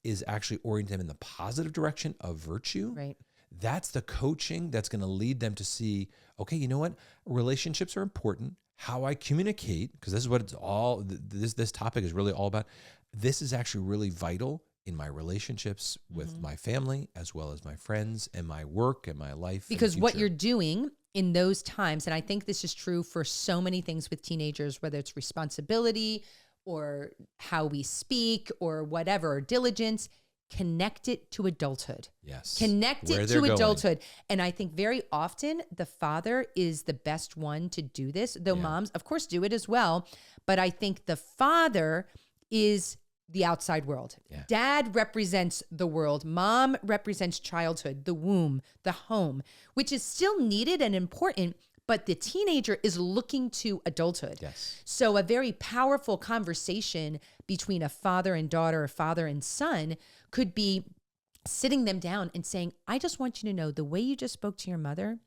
is actually orient them in the positive direction of virtue. Right. That's the coaching that's going to lead them to see, okay, you know what? Relationships are important. How I communicate, because this is what it's all, this topic is really all about. This is actually really vital in my relationships with my family, as well as my friends and my work and my life. Because what you're doing in those times, and I think this is true for so many things with teenagers, whether it's responsibility or how we speak or whatever, or diligence, connect it to adulthood. Yes. Connect it to adulthood. And I think very often the father is the best one to do this, though moms, of course, do it as well. But I think the father is the outside world. Yeah. Dad represents the world. Mom represents childhood, the womb, the home, which is still needed and important, but the teenager is looking to adulthood. Yes. So a very powerful conversation between a father and daughter, a father and son, could be sitting them down and saying, I just want you to know the way you just spoke to your mother,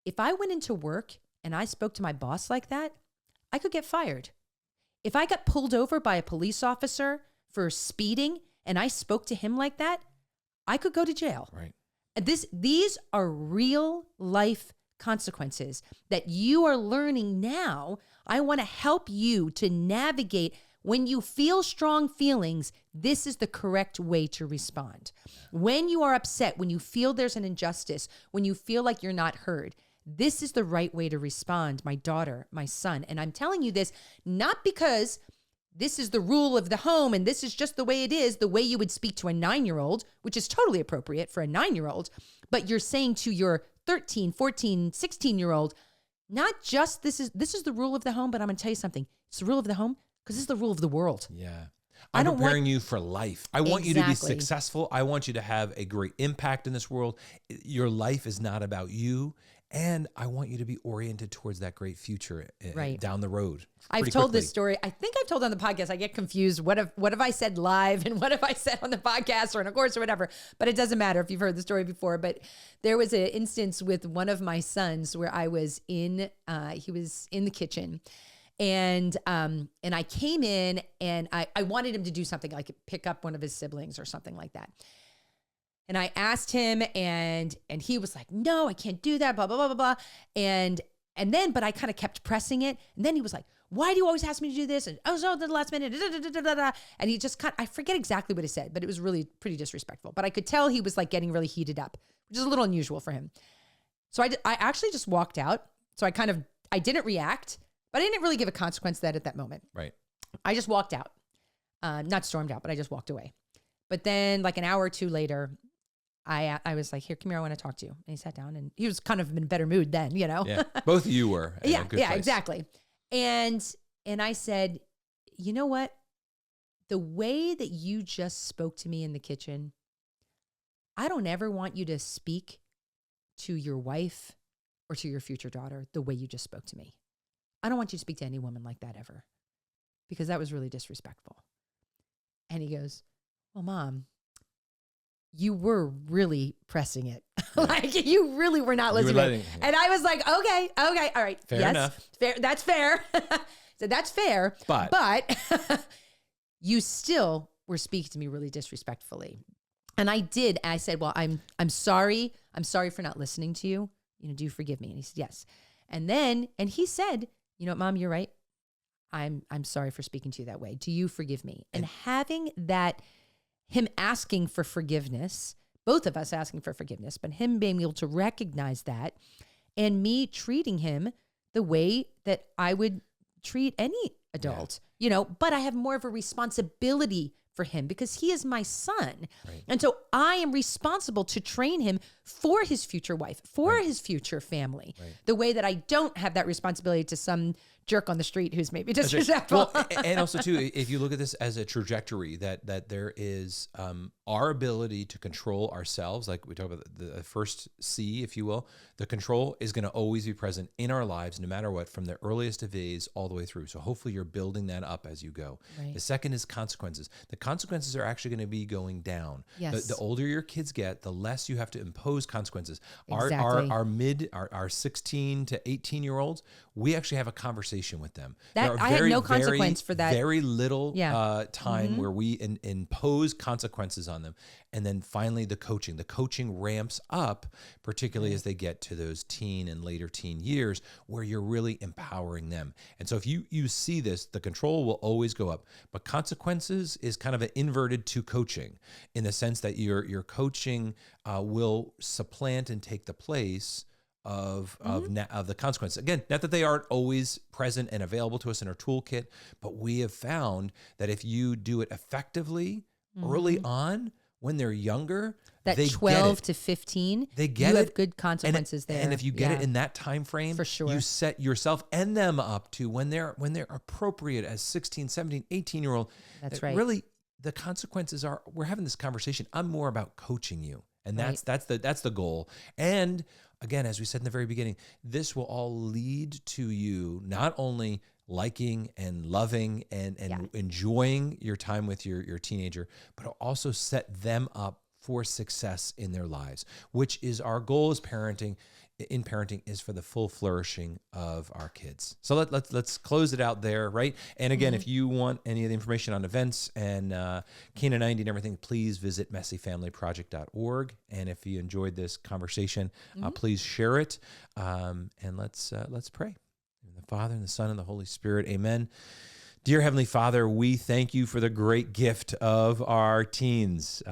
if I went into work and I spoke to my boss like that, I could get fired. If I got pulled over by a police officer for speeding and I spoke to him like that, I could go to jail. Right. And these are real life consequences that you are learning now. I want to help you to navigate. When you feel strong feelings, this is the correct way to respond. When you are upset, when you feel there's an injustice, when you feel like you're not heard, this is the right way to respond, my daughter, my son. And I'm telling you this not because this is the rule of the home and this is just the way it is, the way you would speak to a 9-year-old, which is totally appropriate for a 9-year-old, but you're saying to your 13, 14, 16-year-old, not just this is the rule of the home, but I'm going to tell you something. It's the rule of the home because it's the rule of the world. Yeah. I'm preparing you for life. I want you to be successful. I want you to have a great impact in this world. Your life is not about you. And I want you to be oriented towards that great future Right. down the road. I've told this story. I think I've told on the podcast. I get confused. What have I said live and what have I said on the podcast or in a course or whatever? But it doesn't matter if you've heard the story before. But there was an instance with one of my sons where I was he was in the kitchen. And I came in and I wanted him to do something like pick up one of his siblings or something like that. And I asked him and he was like, no, I can't do that, blah, blah, blah, blah, blah. And then, but I kind of kept pressing it. And then he was like, why do you always ask me to do this? And oh, so the last minute, da, da, da, da, da, da. And he just I forget exactly what he said, but it was really pretty disrespectful. But I could tell he was like getting really heated up, which is a little unusual for him. So I actually just walked out. So I didn't react, but I didn't really give a consequence to that at that moment. Right. I just walked out, not stormed out, but I just walked away. But then like an hour or two later, I was like, here, come here, I want to talk to you. And he sat down and he was kind of in a better mood then, you know? Yeah, both of you were. In a good place. Exactly. And I said, you know what? The way that you just spoke to me in the kitchen, I don't ever want you to speak to your wife or to your future daughter the way you just spoke to me. I don't want you to speak to any woman like that ever, because that was really disrespectful. And he goes, well, Mom, you were really pressing it. Like you really were not listening. And I was like, okay, all right. Fair enough. Fair. That's fair. So that's fair. But you still were speaking to me really disrespectfully. And I did. I said, well, I'm sorry. I'm sorry for not listening to you. You know, do you forgive me? And he said, yes. And he said, you know what, Mom, you're right. I'm sorry for speaking to you that way. Do you forgive me? And having that, him asking for forgiveness, both of us asking for forgiveness, but him being able to recognize that and me treating him the way that I would treat any adult, you know, but I have more of a responsibility for him because he is my son. Right. And so I am responsible to train him for his future wife, for his future family, the way that I don't have that responsibility to some jerk on the street who's maybe disrespectful. Well, and also too, if you look at this as a trajectory, that there is our ability to control ourselves, like we talk about the first C, if you will, the control is going to always be present in our lives, no matter what, from the earliest of days all the way through. So hopefully you're building that up as you go. Right. The second is consequences. The consequences are actually going to be going down. Yes. The older your kids get, the less you have to impose consequences. Exactly. Our 16 to 18-year-olds, we actually have a conversation with them. I had no consequence for that. Very little time where we impose consequences on them. And then finally the coaching ramps up, particularly as they get to those teen and later teen years where you're really empowering them. And so if you see this, the control will always go up, but consequences is kind of an inverted to coaching in the sense that your coaching will supplant and take the place of the consequences. Again, not that they aren't always present and available to us in our toolkit, but we have found that if you do it effectively early on, when they're younger, that they 12 to 15, they get you it. have good consequences there. And if you get it in that time frame, for sure, you set yourself and them up to when they're appropriate as 16, 17, 18-year-old. That's right. Really, the consequences are, we're having this conversation. I'm more about coaching you. And that's the goal. And again, as we said in the very beginning, this will all lead to you not only liking and loving and enjoying your time with your teenager, but it'll also set them up for success in their lives, which is our goal as parenting. In parenting is for the full flourishing of our kids. So let's close it out there, right? And again, if you want any of the information on events and Cana 90 and everything, please visit messyfamilyproject.org. And if you enjoyed this conversation, please share it. And let's pray. In the Father and the Son and the Holy Spirit, amen. Dear Heavenly Father, we thank you for the great gift of our teens.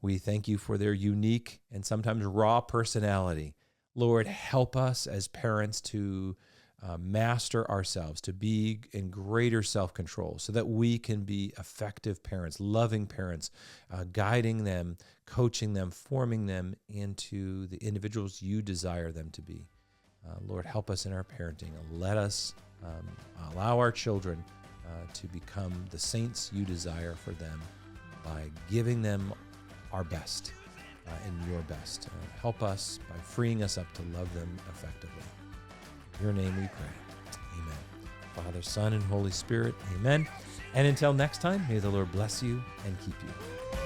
We thank you for their unique and sometimes raw personality. Lord, help us as parents to master ourselves, to be in greater self-control so that we can be effective parents, loving parents, guiding them, coaching them, forming them into the individuals you desire them to be. Lord, help us in our parenting. Let us allow our children to become the saints you desire for them by giving them our best. in your best. Help us by freeing us up to love them effectively. In your name we pray. Amen. Father, Son, and Holy Spirit. Amen. And until next time, may the Lord bless you and keep you.